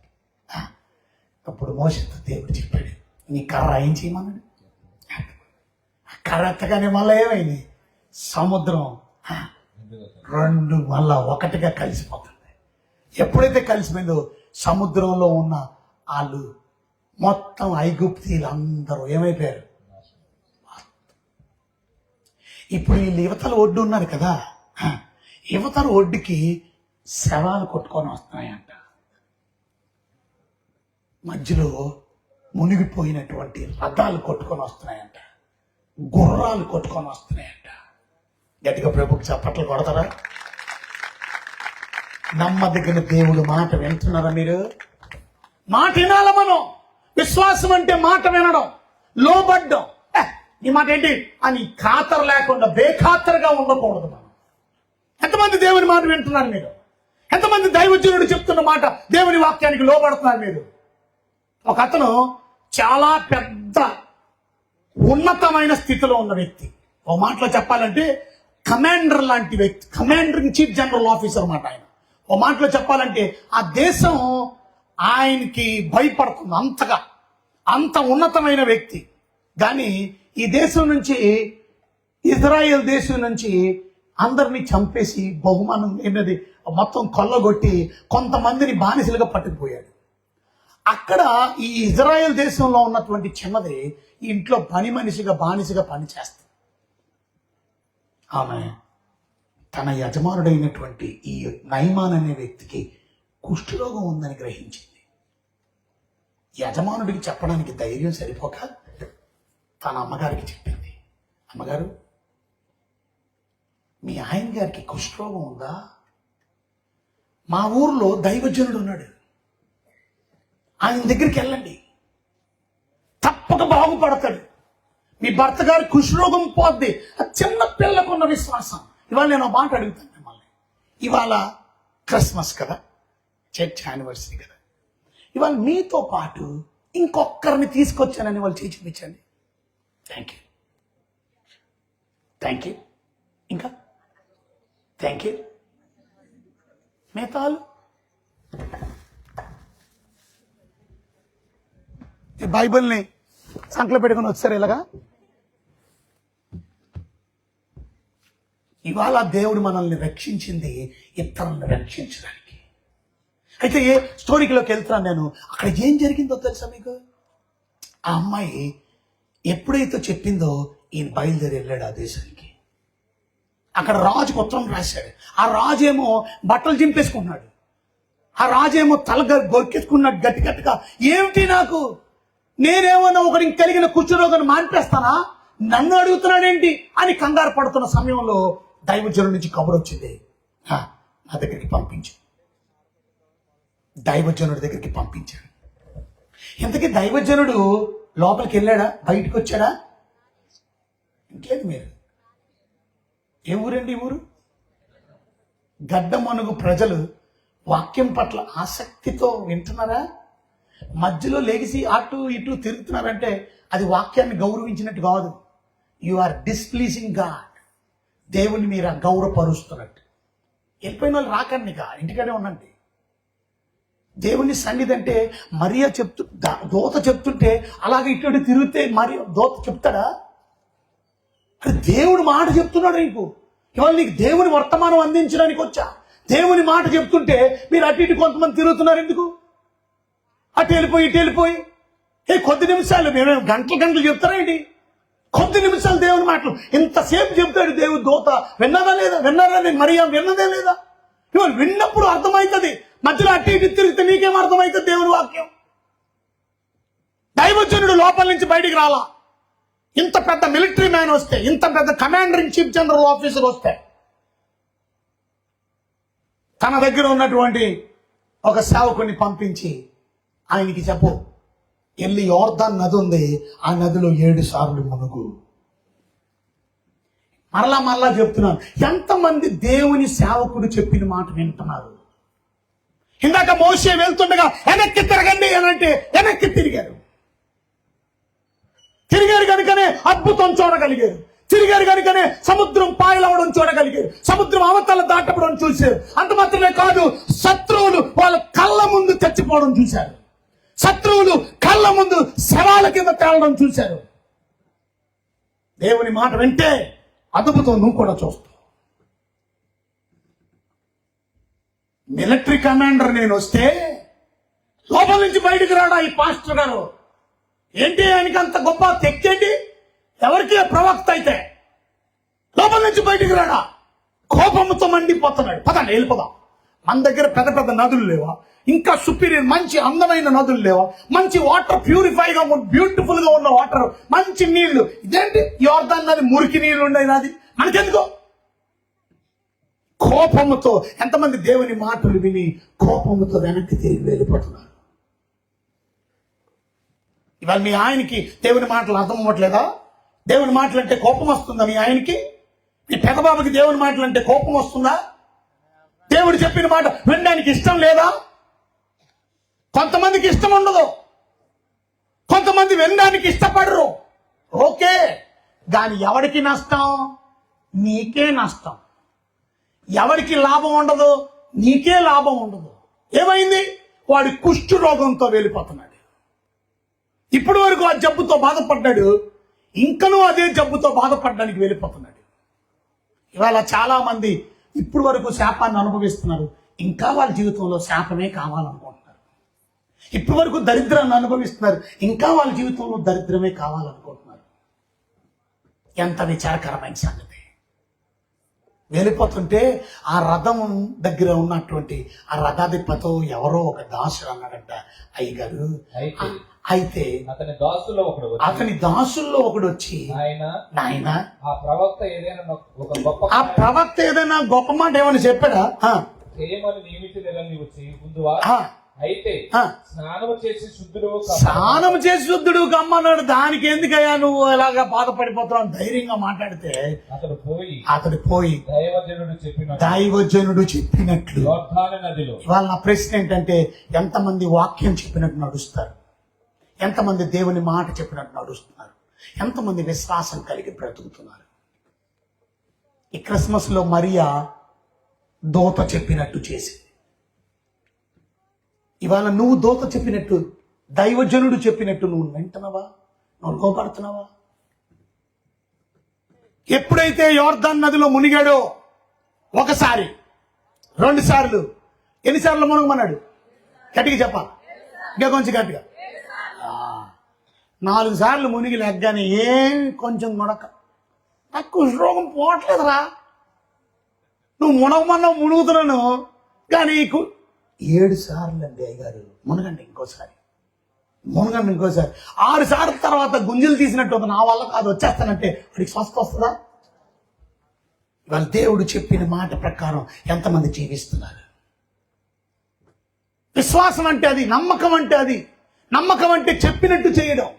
అప్పుడు మోషేతో దేవుడు చెప్పాడు, నీ కర్ర ఏం చేయమన్నాడు? కర్ర ఎత్తగానే మళ్ళీ ఏమైంది? సముద్రం రెండు మళ్ళా ఒకటిగా కలిసిపోతుంది. ఎప్పుడైతే కలిసిపోయిందో సముద్రంలో ఉన్న వాళ్ళు మొత్తం ఐగుప్తీయులు అందరూ ఏమైపోయారు. ఇప్పుడు వీళ్ళు యువతల ఒడ్డు ఉన్నారు కదా, యువతల ఒడ్డుకి శవాలు కొట్టుకొని వస్తున్నాయంట. మధ్యలో మునిగిపోయినటువంటి రథాలు కొట్టుకొని వస్తున్నాయంట, గుర్రాలు కొట్టుకొని వస్తున్నాయంట. గట్టిగా ప్రభుకి చప్పట్లు కొడతారా? నమ్మదగిన దేవుడు మాట వింటున్నారా మీరు? మాట వినాల మనం. విశ్వాసం అంటే మాట వినడం, లోబడ్డం. ఈ మాట ఏంటి అని ఖాతరు లేకుండా బేఖాతరుగా ఉండకూడదు మనం. ఎంతమంది దేవుని మాట వింటున్నారు మీరు? ఎంతమంది దైవజనుడు చెప్తున్న మాట దేవుని వాక్యానికి లోబడుతున్నారు మీరు? ఒక అతను చాలా పెద్ద ఉన్నతమైన స్థితిలో ఉన్న వ్యక్తి. ఓ మాటలో చెప్పాలంటే కమాండర్ లాంటి వ్యక్తి, commander in chief general officer అన్నమాట ఆయన. ఓ మాటలో చెప్పాలంటే ఆ దేశం ఆయనకి భయపడుతుంది అంతగా, అంత ఉన్నతమైన వ్యక్తి. కానీ ఈ దేశం నుంచి, ఇజ్రాయెల్ దేశం నుంచి అందరినీ చంపేసి బహుమానం ఏంటది మొత్తం కొల్లగొట్టి కొంతమందిని బానిసలుగా పట్టుకుపోయాడు. అక్కడ ఈ ఇజ్రాయెల్ దేశంలో ఉన్నటువంటి చిన్నది ఇంట్లో పని మనిషిగా బానిసగా పనిచేస్తుంది. ఆమె తన యజమానుడైనటువంటి ఈ నయమాన్ అనే వ్యక్తికి కుష్ఠరోగం ఉందని గ్రహించింది. యజమానుడికి చెప్పడానికి ధైర్యం సరిపోక తన అమ్మగారికి చెప్పింది. అమ్మగారు, మీ ఆయన గారికి కుష్ఠరోగం ఉందా? మా ఊర్లో దైవజనుడు ఉన్నాడు, ఆయన దగ్గరికి వెళ్ళండి, తప్పక బాగుపడతాడు. మీ భర్త గారి కుష్ఠరోగం పోద్ది. ఆ చిన్న పిల్లకున్న విశ్వాసం. ఇవాళ నేను మాట అడుగుతాను మిమ్మల్ని. ఇవాళ క్రిస్మస్ కదా, చర్చ్ యానివర్సరీ కదా, ఇవాళ మీతో పాటు ఇంకొకరిని తీసుకొచ్చానని వాళ్ళు చేసి చూపించండి. థ్యాంక్ యూ, థ్యాంక్ యూ, ఇంకా థ్యాంక్ యూ. మిగతాలు ఈ బైబిల్ని సంకలో పెట్టుకుని వచ్చారు ఇలాగా. ఇవాళ దేవుడు మనల్ని రక్షించింది ఇతరులను రక్షించడానికి. అయితే ఏ స్టోరీలోకి వెళ్తున్నాను నేను. అక్కడ ఏం జరిగిందో తెలుసా మీకు? ఆ అమ్మాయి ఎప్పుడైతే చెప్పిందో ఈయన బయలుదేరి వెళ్ళాడు ఆ దేశానికి. అక్కడ రాజుకు ఉత్తరం రాశాడు. ఆ రాజేమో బట్టలు చింపేసుకున్నాడు. ఆ రాజేమో తల గొరికేసుకున్నాడు గట్టి గట్టిగా. ఏమిటి నాకు, నేనేమన్నా ఒకరికి కలిగిన కుష్ఠరోగాన్ని మాన్పేస్తానా, నన్ను అడుగుతున్నాడేంటి అని కంగారు పడుతున్న సమయంలో దైవజనుడి నుంచి కబురు వచ్చింది. నా దగ్గరికి పంపించు. దైవజనుడి దగ్గరికి పంపించాడు. ఇంతకీ దైవజనుడు లోపలికి వెళ్ళాడా, బయటకు వచ్చాడా? ఇంకేది మీరు ఏ ఊరండి ఈ ఊరు? గడ్డమనుగు ప్రజలు వాక్యం పట్ల ఆసక్తితో వింటున్నారా? మధ్యలో లేగిసి అటు ఇటు తిరుగుతున్నారంటే అది వాక్యాన్ని గౌరవించినట్టు కాదు. You are displeasing God. దేవుని మీరు గౌరవపరుస్తున్నట్టు. వెళ్ళిపోయిన వాళ్ళు రాకండి, ఇంటికాడే ఉండండి. దేవుని సన్నిధి అంటే మరియా దూత చెప్తుంటే అలాగే ఇటు తిరిగితే మరి దూత చెప్తాడా? అది దేవుడు మాట చెప్తున్నాడు నీకు. ఇవాళ నీకు దేవుని వర్తమానం అందించడానికి వచ్చా. దేవుని మాట చెప్తుంటే మీరు అటు ఇటు కొంతమంది తిరుగుతున్నారు ఎందుకు? అటు వెళ్ళిపోయి ఇటు వెళ్ళిపోయి కొద్ది నిమిషాలు మేమేం గంటలు చెప్తారా ఏంటి? కొద్ది నిమిషాలు దేవుని మాటలు ఇంతసేపు చెప్తాడు దేవుడు. దూత విన్నదా లేదా? విన్నారా? నేను మరియా విన్నదే లేదా? ఇవాళ విన్నప్పుడు అర్థమవుతుంది. మధ్యలో అటు ఇటు తిరిగితే నీకేం అర్థమవుతుంది దేవుని వాక్యం? దైవజనుడు లోపల నుంచి బయటికి రాలా. ఇంత పెద్ద మిలిటరీ మ్యాన్ వస్తే, ఇంత పెద్ద commander in chief general officer వస్తే, తన దగ్గర ఉన్నటువంటి ఒక సేవకుని పంపించి ఆయనకి చెప్పు, వెళ్ళి యోర్దాన్ నది ఉంది, ఆ నదిలో 7 సార్లు మునుగు. మరలా చెప్తున్నాను, ఎంతమంది దేవుని సేవకుడు చెప్పిన మాట వింటున్నారు? ఇందాక మోషే వెళ్తుండగా వెనక్కి తిరగండి అని అంటే వెనక్కి తిరిగారు కనుకనే అద్భుతం చూడగలిగారు. తిరిగారు కనుకనే సముద్రం పాయలవడం చూడగలిగారు. సముద్రం అవతల దాటపడం చూశారు. అంత మాత్రమే కాదు, శత్రువులు వాళ్ళ కళ్ళ ముందు చచ్చిపోవడం చూశారు. శత్రువులు కళ్ళ ముందు శవాల కింద తేలడం చూశారు. దేవుని మాట వింటే అద్భుతం నువ్వు కూడా చూస్తావు. మిలిటరీ కమాండర్ నేను వస్తే లోపల నుంచి బయటకు రాడా ఈ పాస్టర్ గారు? ఏంటి ఆయనకి అంత గొప్ప తెక్కేంటి? ఎవరికి ప్రవక్త అయితే లోపల నుంచి బయటకు రాడా? కోపంతో మండిపోతున్నాడు. పదండి వెళ్ళిపోదాం. మన దగ్గర పెద్ద పెద్ద నదులు లేవా? ఇంకా సుపీరియర్ మంచి అందమైన నదులు లేవా? మంచి వాటర్ ప్యూరిఫై గా బ్యూటిఫుల్ గా ఉన్న వాటర్, మంచి నీళ్లు. ఇదేంటి యోర్దాన్ నది మురికి నీళ్లు ఉన్నాయి నాది, మనకెందుకో? కోపముతో ఎంతమంది దేవుని మాటలు విని కోపముతో వెనక్కి తిరిగి వెళ్ళిపోతున్నారు. ఇవాళ మీ ఆయనకి దేవుని మాటలు అర్థం అవ్వట్లేదా? దేవుని మాటలు అంటే కోపం వస్తుందా మీ ఆయనకి? మీ పెద్దబాబుకి దేవుని మాటలు అంటే కోపం వస్తుందా? దేవుడు చెప్పిన మాట వినడానికి ఇష్టం లేదా? కొంతమందికి ఇష్టం ఉండదు, కొంతమంది వినడానికి ఇష్టపడరు. ఓకే, కానీ ఎవరికి నష్టం? నీకే నష్టం. ఎవరికి లాభం ఉండదు? నీకే లాభం ఉండదు. ఏమైంది? వాడి కుష్టు రోగంతో వెళ్ళిపోతున్నాడు. ఇప్పటి వరకు ఆ జబ్బుతో బాధపడ్డాడు, ఇంకనూ అదే జబ్బుతో బాధపడడానికి వెళ్ళిపోతున్నాడు. ఇవాళ చాలా మంది ఇప్పుడు వరకు శాపాన్ని అనుభవిస్తున్నారు, ఇంకా వాళ్ళ జీవితంలో శాపమే కావాలనుకుంటున్నారు. ఇప్పటి వరకు దరిద్రాన్ని అనుభవిస్తున్నారు, ఇంకా వాళ్ళ జీవితంలో దరిద్రమే కావాలనుకుంటున్నారు. ఎంత విచారకరమైన సంగతి. వెళ్ళిపోతుంటే ఆ రథం దగ్గర ఉన్నటువంటి ఆ రథాధిపతో ఎవరో ఒక దాసుడు అన్నాడంట, అయ్యగారు అయితే అతని దాసుల్లో ఒకడు వచ్చి, నాయన ఆ ప్రవక్త ఏదైనా గొప్ప మాట ఏమని చెప్పాడా? చేయమని నియమించలేదని నీవు ముందువా? అయితే స్నానం చేసి శుద్ధుడు కమ్మన్నాడు. దానికి ఎందుకయ్యా నువ్వు ఇలాగా బాధపడిపోతున్నావు? ధైర్యంగా మాట్లాడితే అతడు పోయి దైవజనుడు చెప్పినట్లు. ఇవాళ నా ప్రశ్న ఏంటంటే, ఎంతమంది వాక్యం చెప్పినట్టు నడుస్తారు? ఎంతమంది దేవుని మాట చెప్పినట్టు నడుస్తున్నారు? ఎంతమంది విశ్వాసం కలిగి బ్రతుకుతున్నారు? ఈ క్రిస్మస్ లో మరియా దూత చెప్పినట్టు చేసింది. ఇవాళ నువ్వు దూత చెప్పినట్టు, దైవజనుడు చెప్పినట్టు నువ్వు వింటున్నావా? నువ్వు లోపడుతున్నావా? ఎప్పుడైతే యోర్దాన్ నదిలో మునిగాడో, ఒకసారి, 2 సార్లు, ఎన్నిసార్లు మునగమన్నాడు? గట్టిగా చెప్పాలి, ఇంకా కొంచెం గట్టిగా. 4 సార్లు మునిగి లెగ్గానే ఏం కొంచెం మునక, నాకు కుష్ఠరోగం పోవట్లేదురా. నువ్వు మునగమన్నావు, మునుగుతున్నాను, కానీ 7 సార్లు అండి అయ్యగారు. మునగండి ఇంకోసారి, 6 సార్ల తర్వాత గుంజలు తీసినట్టు నా వల్ల కాదు, వచ్చేస్తానంటే వాడికి స్వస్థ వస్తుందా? ఇవాళ దేవుడు చెప్పిన మాట ప్రకారం ఎంతమంది జీవిస్తున్నారు? విశ్వాసం అంటే అది, నమ్మకం అంటే అది. నమ్మకం అంటే చెప్పినట్టు చేయడం,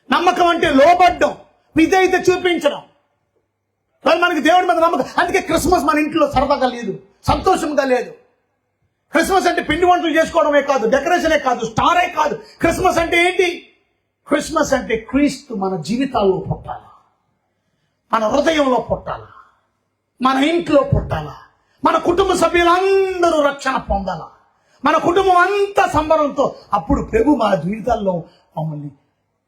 నమ్మకం అంటే లోబడ్డం, విధేయత చూపించడం. వాళ్ళు మనకి దేవుడి మీద నమ్మకం. అందుకే క్రిస్మస్ మన ఇంట్లో సరదాగా లేదు, సంతోషంగా లేదు. క్రిస్మస్ అంటే పిండి వంటలు చేసుకోవడమే కాదు, డెకరేషనే కాదు, స్టారే కాదు. క్రిస్మస్ అంటే ఏంటి? క్రిస్మస్ అంటే క్రీస్తు మన జీవితాల్లో పుట్టాలా, మన హృదయంలో పుట్టాలా, మన ఇంట్లో పుట్టాలా, మన కుటుంబ సభ్యులందరూ రక్షణ పొందాలా, మన కుటుంబం అంతా సంబరంతో. అప్పుడు ప్రభు మన జీవితాల్లో మమ్మల్ని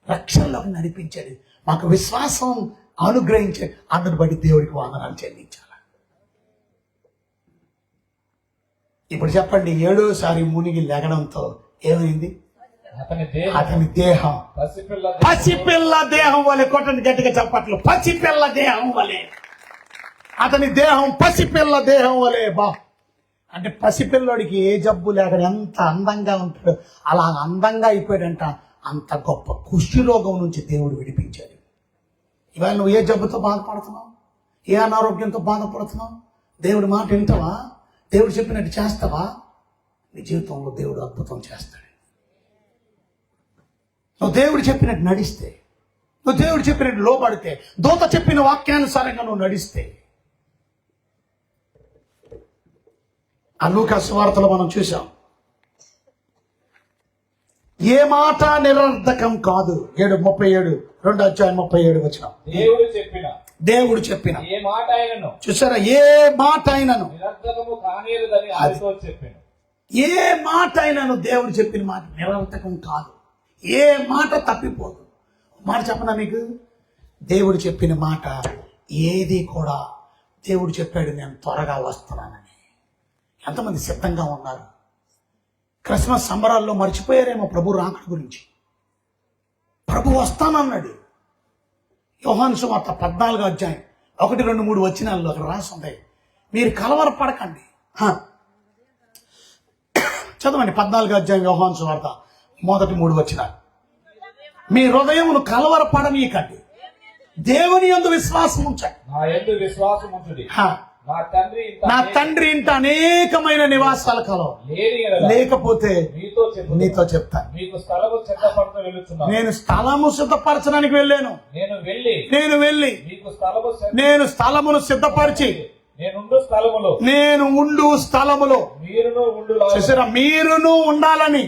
రక్షణలోకి నడిపించాడు, మాకు విశ్వాసం అనుగ్రహించాడు. అందుని బట్టి దేవుడికి వందనాలు చెల్లించాలి. ఇప్పుడు చెప్పండి, 7వ సారి మునిగి లెగడంతో ఏమైంది? అతని దేహం పసిపిల్ల దేహం వలె. కొట్టండి గట్టిగా చప్పట్లు. పసిపిల్ల దేహం వలె, అతని దేహం పసిపిల్ల దేహం వలె. అంటే పసిపిల్లడికి ఏ జబ్బు లేక ఎంత అందంగా ఉంటాడో అలా అందంగా అయిపోయాడంట. అంత గొప్ప కుష్టి రోగం నుంచి దేవుడు విడిపించాడు. ఇవాళ నువ్వు ఏ జబ్బుతో బాధపడుతున్నావు? ఏ అనారోగ్యంతో బాధపడుతున్నావు? దేవుడి మాట వింటావా? దేవుడు చెప్పినట్టు చేస్తావా? నీ జీవితంలో దేవుడు అద్భుతం చేస్తాడు. నువ్వు దేవుడు చెప్పినట్టు నడిస్తే, నువ్వు దేవుడు చెప్పినట్టు లోబడితే, దూత చెప్పిన వాక్యానుసారంగా నువ్వు నడిస్తే. ఆ లూకా సువార్తలో మనం చూసాం, ఏ మాట నిరర్ధకం కాదు. 7:37, 2:37 వచ్చిన దేవుడు చెప్పిన ఏ మాట అయినను, చూసారా, ఏ మాట అయినను నిరర్ధకము కానేరదని ఆయనతో చెప్పాను. ఏ మాట అయినను దేవుడు చెప్పిన మాట నిరర్ధకం కాదు, ఏ మాట తప్పిపోదు. మాట చెప్పనా మీకు? దేవుడు చెప్పిన మాట ఏది కూడా, దేవుడు చెప్పాడు నేను త్వరగా వస్తున్నానని. ఎంతమంది సిద్ధంగా ఉన్నారు? క్రిస్మస్ సంబరాల్లో మర్చిపోయారేమో ప్రభు రాకడ గురించి. ప్రభు వస్తానన్నాడు. యోహాను సువార్త 14వ అధ్యాయం 1, 2, 3 వచనాల్లో అక్కడ రాసి ఉంటాయి. మీరు కలవరపడకండి. చదవండి 14వ అధ్యాయం యోహాను సువార్త 1-3 వచనాలు. మీ హృదయమును కలవరపడనీయకండి, దేవుని యందు విశ్వాసం ఉంచండి. నా యందు విశ్వాసం ఉంచుడి. నా తండ్రి ఇంట అనేకమైన నివాసాల కలవు, లేకపోతే నీతో చెప్తాను. నేను స్థలము సిద్ధపరచడానికి వెళ్ళాను. నేను వెళ్ళి నేను స్థలమును సిద్ధపరిచి నేను ఉండు స్థలములో మీరును ఉండాలని.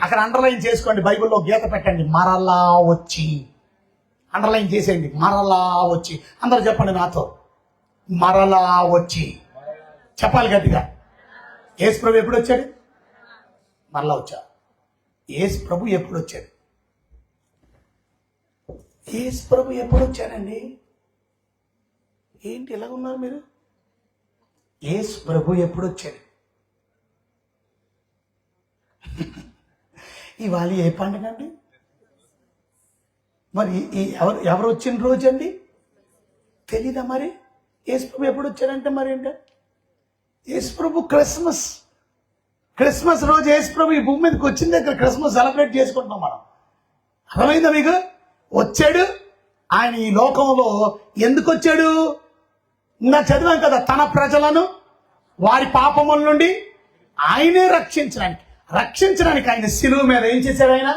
అక్కడ అండర్లైన్ చేసుకోండి, బైబిల్లో గీత పెట్టండి, మరలా వచ్చి. అండర్లైన్ చేసేయండి, మరలా వచ్చి. అందరూ చెప్పండి నాతో, మరలా వచ్చి. చెప్పాలి గట్టిగా. యేసు ప్రభు ఎప్పుడు వచ్చాడు? మరలా వచ్చా. యేసు ప్రభు ఎప్పుడు వచ్చాడు? యేసు ప్రభు ఎప్పుడు వచ్చాడండి? ఏంటి ఎలా ఉన్నారు మీరు? యేసు ప్రభు ఎప్పుడు వచ్చాడు? ఇవాళ ఏ పండుగ అండి? మరి ఎవరు వచ్చిన రోజు అండి? తెలీదా మరి? యేసు ప్రభు ఎప్పుడు వచ్చాడంటే మరి ఏంటంటే యేసు ప్రభు క్రిస్మస్ రోజు యేసు ప్రభు ఈ భూమి మీదకి వచ్చిన దగ్గర క్రిస్మస్ సెలబ్రేట్ చేసుకుంటున్నాం మనం. అర్థమైందా మీకు? వచ్చాడు ఆయన ఈ లోకంలో. ఎందుకు వచ్చాడు? ఇంకా చదివాం కదా, తన ప్రజలను వారి పాపముల నుండి ఆయనే రక్షించడానికి ఆయన శిలువ మీద ఏం చేశాడు? ఆయన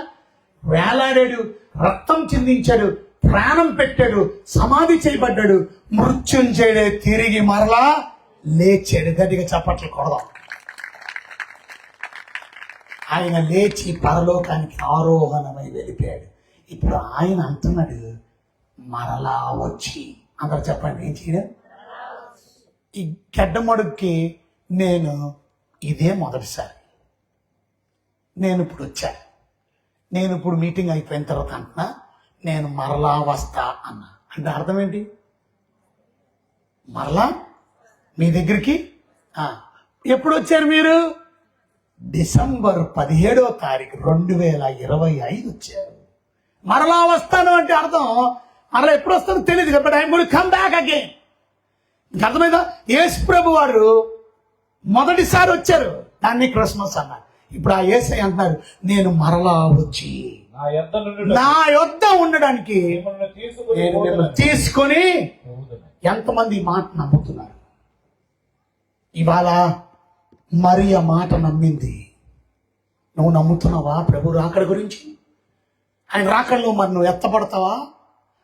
వేలాడాడు, రక్తం చిందించాడు, ప్రాణం పెట్టాడు, సమాధి చేయబడ్డాడు, మృత్యుంజయుడే తిరిగి మరలా లేచాడు. గట్టిగా చప్పట్లు కొడదాం. ఆయన లేచి పరలోకానికి ఆరోహణమై వెళ్ళిపోయాడు. ఇప్పుడు ఆయన అంటున్నాడు మరలా వచ్చి. అందరూ చెప్పండి, ఏం చేయడం? ఈ గడ్డమడుక్కి నేను ఇదే మొదటిసారి. నేను ఇప్పుడు వచ్చా. నేను ఇప్పుడు మీటింగ్ అయిపోయిన తర్వాత అంటున్నా నేను మరలా వస్తా అన్నా. అంటే అర్థం ఏంటి? మరలా మీ దగ్గరికి ఎప్పుడు వచ్చారు మీరు? డిసెంబర్ 17వ తారీఖు 2025 వచ్చారు. మరలా వస్తాను అంటే అర్థం మరలా ఎప్పుడు వస్తానో తెలియదు కాబట్టి I'm going to come back again. అర్థమైందా? యేసు ప్రభు వారు మొదటిసారి వచ్చారు, దాన్ని క్రిస్మస్ అన్నారు. ఇప్పుడు ఆ యేసయ్య అంటున్నారు నేను మరలా వచ్చి నా యొద్ద ఉండడానికి నేను మిమ్మల్ని తీసుకొని. ఎంతమంది ఈ మాట నమ్ముతున్నారు? ఇవాళ మరియ మాట నమ్మింది. నువ్వు నమ్ముతున్నావా ప్రభు రాకడ గురించి? ఆయన రాకడలో మరి నువ్వు ఎత్తపడతావా?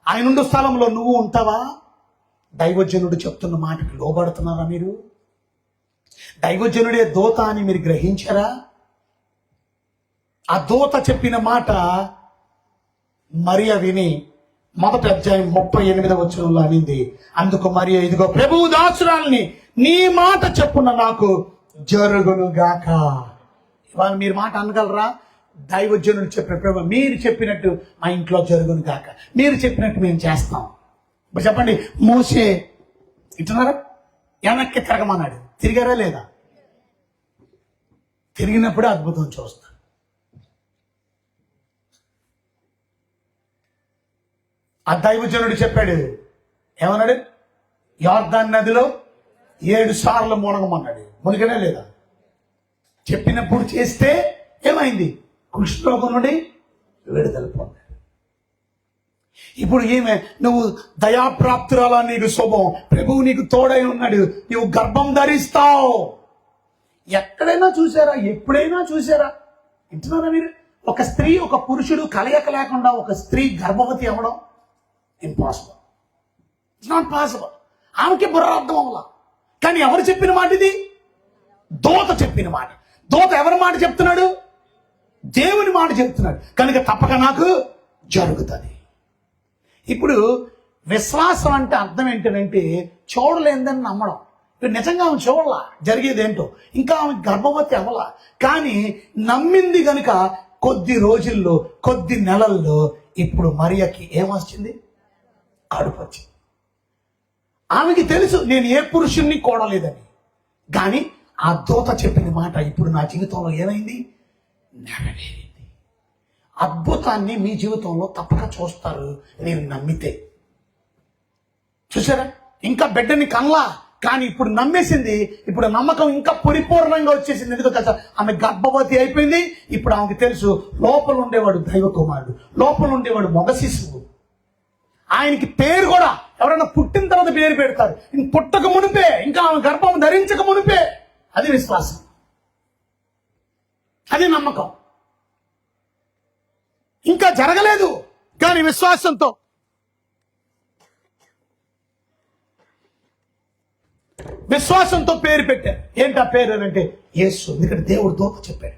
ఆయన ఉండు స్థలంలో నువ్వు ఉంటావా? దైవజనుడు చెప్తున్న మాటకి లోబడుతున్నారా మీరు? దైవజనుడే దూత అని మీరు గ్రహించారా? ఆ దూత చెప్పిన మాట మరియ విని 1వ అధ్యాయం 38వ వచనంలో అనింది, అందుకు మరియ ఇదిగో ప్రభువు దాసురాల్ని, నీ మాట చెప్పున నాకు జరుగును గాక. ఇవాళ మీరు మాట అనగలరా? దైవజనుడు చెప్పిన ప్రభు మీరు చెప్పినట్టు మా ఇంట్లో జరుగును గాక, మీరు చెప్పినట్టు మేము చేస్తాం. ఇప్పుడు చెప్పండి, మోషే ఇటున్నారా? వెనక్కి తిరగమన్నాడు, తిరిగారా లేదా? తిరిగినప్పుడే అద్భుతం చూస్తా. ఆ దైవజనుడు చెప్పాడు, ఏమన్నాడు? యోర్దాను నదిలో 7 సార్లు మునగమన్నాడు. మునిగనే లేదా? చెప్పినప్పుడు చేస్తే ఏమైంది? కుష్ఠరోగం నుండి విడుదల పొందాడు. ఇప్పుడు ఏమే నువ్వు దయాప్రాప్తురాలా, నీకు శుభం, ప్రభువు నీకు తోడై ఉన్నాడు, నువ్వు గర్భం ధరిస్తావు. ఎక్కడైనా చూసారా? ఎప్పుడైనా చూసారా? వింటున్నారా మీరు? ఒక స్త్రీ ఒక పురుషుడు కలయిక లేకుండా ఒక స్త్రీ గర్భవతి అవ్వడం ఇంపాసిబుల్. It's not possible. ఆమెకి బుర్రార్థం అవ్వాల. కానీ ఎవరు చెప్పిన మాట ఇది? దూత చెప్పిన మాట. దూత ఎవరి మాట చెప్తున్నాడు? దేవుని మాట చెప్తున్నాడు. కనుక తప్పక నాకు జరుగుతుంది. ఇప్పుడు విశ్వాసం అంటే అర్థం ఏంటంటే చూడలేదని నమ్మడం. ఇప్పుడు నిజంగా ఆమె చూడలా జరిగేదేంటో, ఇంకా ఆమె గర్భవతి అవ్వలా, కానీ నమ్మింది కనుక కొద్ది రోజుల్లో కొద్ది నెలల్లో ఇప్పుడు మరియకి ఏమొచ్చింది? కడుపు వచ్చింది. ఆమెకి తెలుసు నేను ఏ పురుషుణ్ణి కోడలేదని, కానీ ఆ దూత చెప్పిన మాట ఇప్పుడు నా జీవితంలో ఏమైంది? నెరవేరింది. అద్భుతాన్ని మీ జీవితంలో తప్పక చూస్తారు నేను నమ్మితే. చూసారా, ఇంకా బిడ్డని కనలా, కానీ ఇప్పుడు నమ్మేసింది. ఇప్పుడు నమ్మకం ఇంకా పరిపూర్ణంగా వచ్చేసింది. ఎందుకు తెలుసా? ఆమె గర్భవతి అయిపోయింది. ఇప్పుడు ఆమెకు తెలుసు లోపల ఉండేవాడు దైవ కుమారుడు, లోపల ఉండేవాడు మగ శిశువు. ఆయనకి పేరు కూడా ఎవరైనా పుట్టిన తర్వాత పేరు పెడతారు. పుట్టక మునిపే, ఇంకా ఆమె గర్భం ధరించక మునిపే. అది విశ్వాసం, అది నమ్మకం. ఇంకా జరగలేదు కానీ విశ్వాసంతో పేరు పెట్టారు. ఏంటా పేరు అని అంటే యేసు. ఎందుకంటే దేవుడు దూత చెప్పాడు.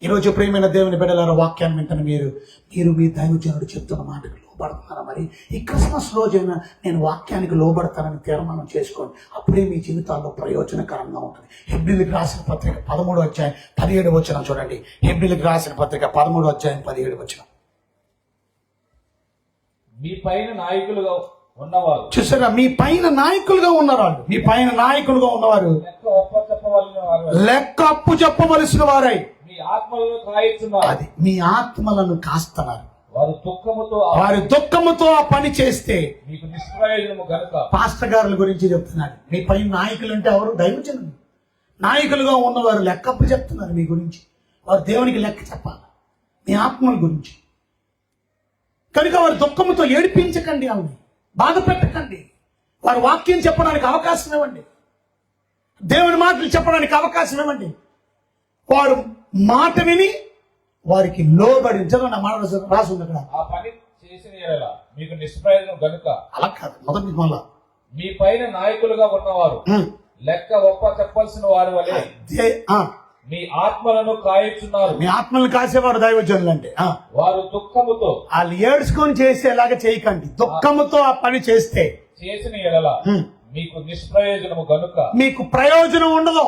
ఈరోజు ప్రియమైన దేవుని బిడ్డలారా, వాక్యాన్ని వింటున్న మీరు మీ దైవజనుడు చెప్తున్న మాటకు లోబడుతున్నారా? మరి ఈ క్రిస్మస్ రోజైనా నేను వాక్యానికి లోబడతానని తీర్మానం చేసుకోండి. అప్పుడే మీ జీవితాల్లో ప్రయోజనకరంగా ఉంటుంది. హెబ్రీలకు రాసిన పత్రిక 13వ అధ్యాయం 17వ వచనం చూడండి. హెబ్రీలకు రాసిన పత్రిక 13వ అధ్యాయం 17వ వచనం. మీ పైన నాయకులుగా ఉన్నవారు, చూసారా, మీ పైన నాయకులుగా ఉన్నవారు, మీ పైన నాయకులుగా ఉన్నవారు లెక్క అప్పు చెప్పవలసిన వారై మీ ఆత్మలను కాయిస్తున్నారు. అది మీ ఆత్మలను కాస్తున్నారు. వారి దుఃఖముతో ఆ పని చేస్తే మీకు నిష్ప్రయోజనము గనుక. పాస్టర్ గారుల గురించి చెప్తున్నాడు. మీ పైన నాయకులు అంటే ఎవరు? దైవజనులు. నాయకులుగా ఉన్నవారు లెక్కప్పు చెప్తున్నారు మీ గురించి. వారు దేవునికి లెక్క చెప్పాలి మీ ఆత్మల గురించి. కనుక వారి దుఃఖముతో ఏడిపించకండి, ఆమె బాధ పెట్టకండి. వారి వాక్యం చెప్పడానికి అవకాశం ఇవ్వండి, దేవుని మాటలు చెప్పడానికి అవకాశం ఇవ్వండి. వారు మాట విని వారికి లోబడించడం నా మాట రాసి ఉంది అక్కడ. ఆ పని చేసిన యెడల మీకు నిష్ప్రయోజనం గనుక. అలా కాదు, మొదటి మళ్ళా మీ పైన నాయకులుగా ఉన్నవారు లెక్క ఒప్ప చెప్పాల్సిన వారి వలె మీ ఆత్మలను కాయిస్తున్నారు. మీ ఆత్మలను కాసేవారు దైవజనులు అంటే వారు దుఃఖముతో, వాళ్ళు ఏడ్చుకొని చేసేలాగా చేయకండి. దుఃఖముతో ఆ పని చేస్తే చేసిన యెడల మీకు నిష్ప్రయోజనము గనుక. మీకు ప్రయోజనం ఉండదు,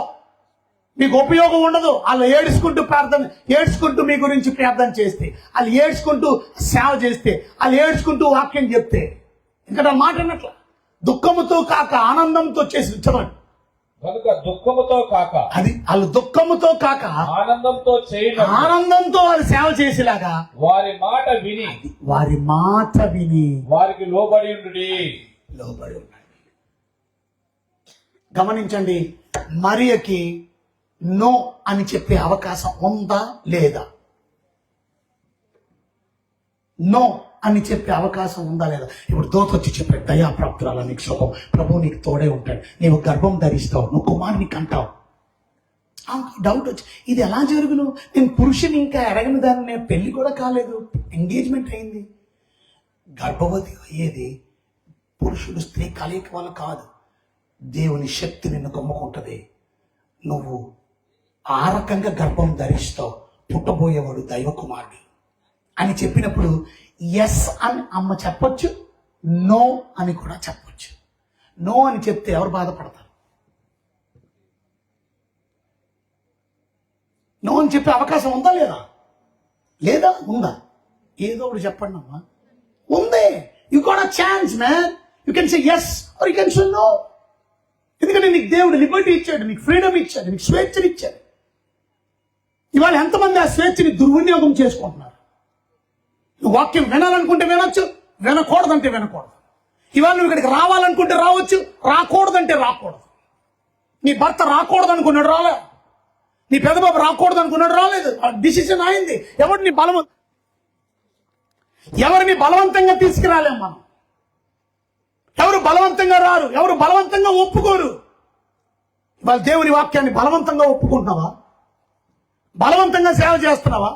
మీకు ఉపయోగం ఉండదు. వాళ్ళు ఏడ్చుకుంటూ మీ గురించి ప్రార్థన చేస్తే, వాళ్ళు ఏడ్చుకుంటూ సేవ చేస్తే, వాళ్ళు ఏడ్చుకుంటూ వాక్యం చెప్తే, ఇంకా మాట అన్నట్ల దుఃఖముతో కాక ఆనందంతో చేసి చదవండి. కనుక దుఃఖముతో కాక, అది వాళ్ళు దుఃఖముతో కాక ఆనందంతో చేయడం, ఆనందంతో వాళ్ళు సేవ చేసేలాగా వారి మాట విని వారికి లోబడి ఉండండి. గమనించండి, మరియకి నో అని చెప్పే అవకాశం ఉందా లేదా? నో అని చెప్పే అవకాశం ఉందా లేదా? ఇప్పుడు దూత వచ్చి చెప్పాడు, దయాప్రాప్తురాలా నీకు శుభం, ప్రభు నీకు తోడే ఉంటాడు, నీవు గర్భం ధరిస్తావు, నువ్వు కుమారుని కంటావు. డౌట్ వచ్చి ఇది ఎలా జరుగును? నేను పురుషుని ఇంకా ఎరగని దాన్ని, నేను పెళ్లి కూడా కాలేదు, ఎంగేజ్మెంట్ అయింది. గర్భవతి అయ్యేది పురుషుడు స్త్రీ కలయిక వల్ల కాదు, దేవుని శక్తి నిన్ను కమ్ముకుంటది. నువ్వు ఆ రకంగా గర్భం ధరిస్తావు, పుట్టబోయేవాడు దైవ కుమారుడు అని చెప్పినప్పుడు ఎస్ అని అమ్మ చెప్పొచ్చు, నో అని కూడా చెప్పొచ్చు. నో అని చెప్తే ఎవరు బాధపడతారు? నో అని చెప్పే అవకాశం ఉందా లేదా? లేదా ఉందా? ఏదో ఒకటి చెప్పండి అమ్మా. ఉందే. You got a chance man. You can say yes or you can say no. ఎందుకంటే నీకు దేవుడు లిబర్టీ ఇచ్చాడు, నీకు ఫ్రీడమ్ ఇచ్చాడు, నీకు స్వేచ్ఛని ఇచ్చాడు. ఇవాళ ఎంతమంది ఆ స్వేచ్ఛని దుర్వినియోగం చేసుకుంటున్నారు? నువ్వు వాక్యం వినాలనుకుంటే వినొచ్చు, వినకూడదంటే వినకూడదు. ఇవాళ నువ్వు ఇక్కడికి రావాలనుకుంటే రావచ్చు, రాకూడదంటే రాకూడదు. నీ భర్త రాకూడదు అనుకున్నాడు, రాలే. నీ పెద్దబాబు రాకూడదు అనుకున్నాడు, రాలేదు. డిసిషన్ అయింది. ఎవరిని బలవంతంగా తీసుకురాలేం మనం. ఎవరు బలవంతంగా రారు, ఎవరు బలవంతంగా ఒప్పుకోరు. ఇవాళ దేవుని వాక్యాన్ని బలవంతంగా ఒప్పుకుంటున్నావా? బలవంతంగా సేవ చేస్తున్నావా?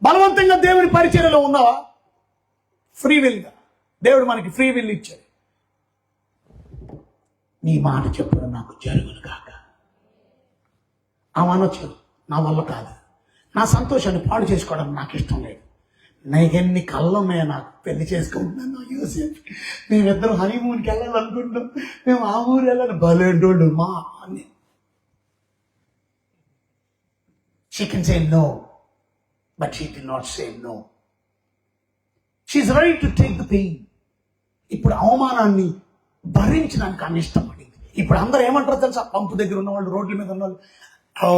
బలవంతంగా దేవుని పరిచర్యలో ఉన్నావా? ఫ్రీ విల్గా దేవుడు మనకి ఫ్రీ విల్ ఇచ్చాడు. నీ మాట చెప్పడం నాకు జరుగును కాక. అనొచ్చు, నా వల్ల కాదు, నా సంతోషాన్ని పాడు చేసుకోవడం నాకు ఇష్టం లేదు, నీకెన్ని కళ్ళమే, నాకు పెళ్లి చేసుకుంటున్నాను యూసేఫ్, మేమిద్దరం హనీమూన్కి వెళ్ళాలనుకుంటున్నాం, మేము ఆ ఊరు వెళ్ళాలి, బలేంటోళ్ళు మా అని. She can say no, but she cannot say no. She is ready to take the pain. ఇప్పుడు అవమానాన్ని భరించడానికి ఆమె ఇష్టపడింది. ఇప్పుడు అందరూ ఏమంటారు తెలుసా? పంపు దగ్గర ఉన్నవాళ్ళు, రోడ్ల మీద ఉన్నవాళ్ళు, ఓ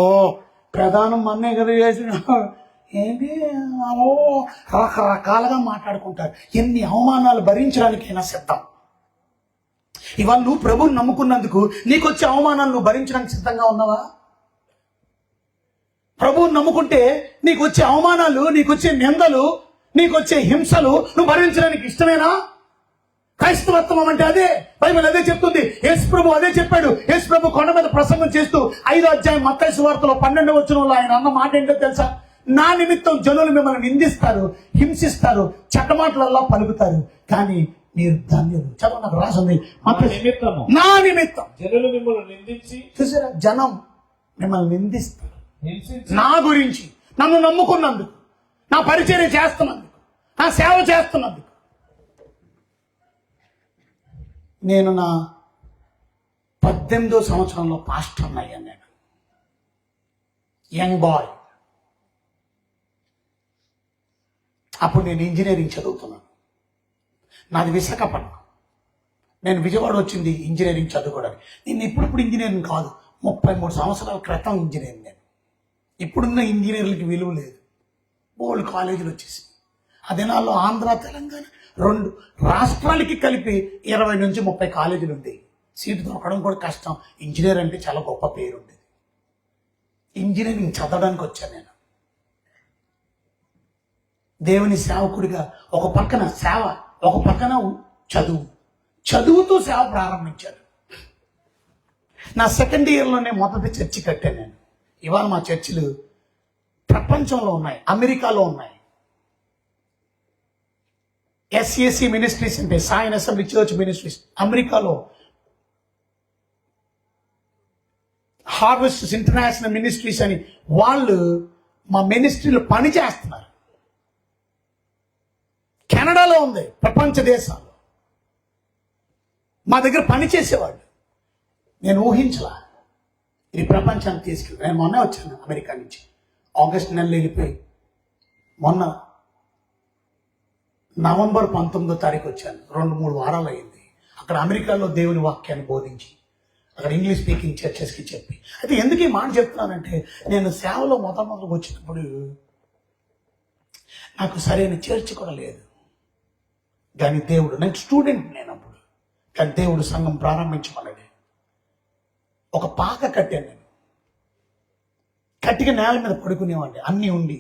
ప్రధానం మన్నే కదా చేసిన ఏంటి, ఓ రకరకాలుగా మాట్లాడుకుంటారు. ఎన్ని అవమానాలు భరించడానికైనా సిద్ధం. ఇవాళ నువ్వు ప్రభువుని నమ్ముకున్నందుకు నీకు వచ్చే అవమానాలు నువ్వు భరించడానికి సిద్ధంగా ఉన్నావా? ప్రభువుని నమ్ముకుంటే నీకు వచ్చే అవమానాలు, నీకు వచ్చే నిందలు, నీకు వచ్చే హింసలు నువ్వు భరించడానికి ఇష్టమేనా? క్రైస్తవత్వం అంటే అదే. బైబిల్ అదే చెప్తుంది. యేసు ప్రభు అదే చెప్పాడు. యేసు ప్రభు కొండ మీద ప్రసంగం చేస్తూ 5వ అధ్యాయం మత్తయి సువార్తలో 12వ వచనంలో ఆయన అన్న మాట ఏంటో తెలుసా? నా నిమిత్తం జనులు మిమ్మల్ని నిందిస్తారు, హింసిస్తారు, చెడ్డమాటలల్లా పలుకుతారు, కానీ మీరు ధన్యులు. చదువు, నాకు రాసింది. నా నిమిత్తం జనులు మిమ్మల్ని నిందించి, చూసారా, జనం మిమ్మల్ని నిందిస్తారు హింసించి, నా గురించి, నన్ను నమ్ముకున్నందుకు, నా పరిచర్య చేస్తున్నందుకు, నా సేవ చేస్తున్నందుకు. నేను నా 18వ సంవత్సరంలో పాస్టర్ అయ్యాను. నేను యంగ్ బాయ్. అప్పుడు నేను ఇంజనీరింగ్ చదువుతున్నాను. నాది విశాఖపట్నం. నేను విజయవాడ వచ్చింది ఇంజనీరింగ్ చదువుకోవడానికి. నేను ఇప్పుడు ఇంజనీరింగ్ కాదు, 33 సంవత్సరాల క్రితం ఇంజనీరింగ్. నేను ఇప్పుడున్న ఇంజనీర్లకి విలువ లేదు. బోల్డ్ కాలేజీలు వచ్చేసి ఆ దినాల్లో ఆంధ్ర, తెలంగాణ 2 రాష్ట్రాలకి కలిపి 20 నుంచి 30 కాలేజీలు ఉండేవి. సీటు దొరకడం కూడా కష్టం. ఇంజనీర్ అంటే చాలా గొప్ప పేరు ఉండేది. ఇంజనీరింగ్ చదవడానికి వచ్చాను నేను. దేవుని సేవకుడిగా ఒక పక్కన సేవ, ఒక పక్కన చదువుతూ సేవ ప్రారంభించాను. నా 2nd ఇయర్లోనే మొదటి చర్చి కట్టాను నేను. ఇవాళ మా చర్చిలు ప్రపంచంలో ఉన్నాయి, అమెరికాలో ఉన్నాయి. SAC మినిస్ట్రీస్ అంటే సాయన్ అసెంబ్లీ చర్చ్ మినిస్ట్రీస్ అమెరికాలో, హార్వెస్ట్ ఇంటర్నేషనల్ మినిస్ట్రీస్ అని వాళ్ళు మా మినిస్ట్రీలో పని చేస్తున్నారు. కెనడాలో ఉంది, ప్రపంచ దేశాల్లో మా దగ్గర పని చేసేవాళ్ళు. నేను ఊహించలా ఇది ప్రపంచానికి తీసుకెళ్ళి. నేను మొన్న వచ్చాను అమెరికా నుంచి, ఆగస్ట్ నెలలో వెళ్ళిపోయి మొన్న నవంబర్ 19వ తారీఖు వచ్చాను. 2-3 వారాలు అయింది. అక్కడ అమెరికాలో దేవుని వాక్యాన్ని బోధించి అక్కడ ఇంగ్లీష్ స్పీకింగ్ చర్చెస్కి చెప్పి. అయితే ఎందుకు ఈ మాట చెప్తున్నానంటే, నేను సేవలో మొదలు వచ్చినప్పుడు నాకు సరైన చర్చ్ కూడా లేదు. కానీ దేవుడు, నేను స్టూడెంట్ నేనప్పుడు, కానీ దేవుడు సంఘం ప్రారంభించమన్నాడు. ఒక పాక కట్టాను నేను. కట్టిక నేల మీద పడుకునేవాడిని, అన్నీ ఉండి.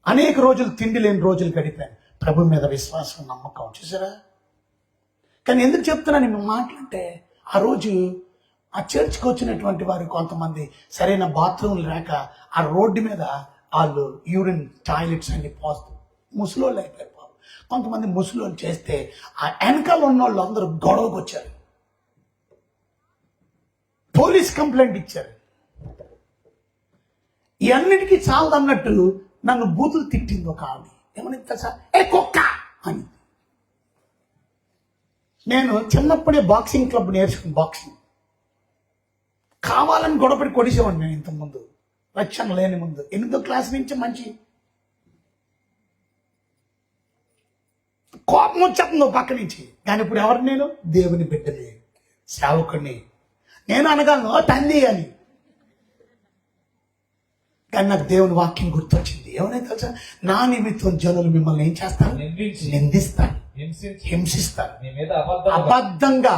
అనేక రోజులు తిండి లేని రోజులు గడిపాను. ప్రభు మీద విశ్వాసం, నమ్మకం. చూసారా? కానీ ఎందుకు చెప్తున్నాను ఈ మాటలంటే, ఆ రోజు ఆ చర్చ్కి వచ్చినటువంటి వారు కొంతమంది సరైన బాత్రూమ్లు లేక ఆ రోడ్డు మీద వాళ్ళు యూరిన్ టాయిలెట్స్ అన్ని పోస్తూ ముసలోళ్ళు అయిపోయారు. కొంతమంది ముసలోళ్ళు చేస్తే ఆ వెనకాల ఉన్న వాళ్ళు అందరూ గొడవకు వచ్చారు, పోలీస్ కంప్లైంట్ ఇచ్చారు. ఈ అన్నిటికీ చాలదన్నట్టు నన్ను బూతులు తిట్టింది ఒక ఆమె. ఏమని తెలుసా? ఏ కుక్క అని. నేను చిన్నప్పుడే బాక్సింగ్ క్లబ్ నేర్చుకుని బాక్సింగ్ కావాలని గొడవపడి కొడిసేవాడిని నేను ఇంతకుముందు, రక్షణ లేని ముందు. 8వ క్లాస్ నుంచి మంచి కోపం వచ్చేస్తుంది పక్క నుంచి. కానీ ఇప్పుడు ఎవరు? నేను దేవుని బిడ్డని, సేవకుడిని. నేను అనగలను తండ్రి అని. కానీ నాకు దేవుని వాక్యం గుర్తొచ్చింది. ఏమనే తెలుసా? నా నిమిత్తం జనులు మిమ్మల్ని ఏం చేస్తారు? నిందిస్తారు, హింసిస్తారు, అబద్ధంగా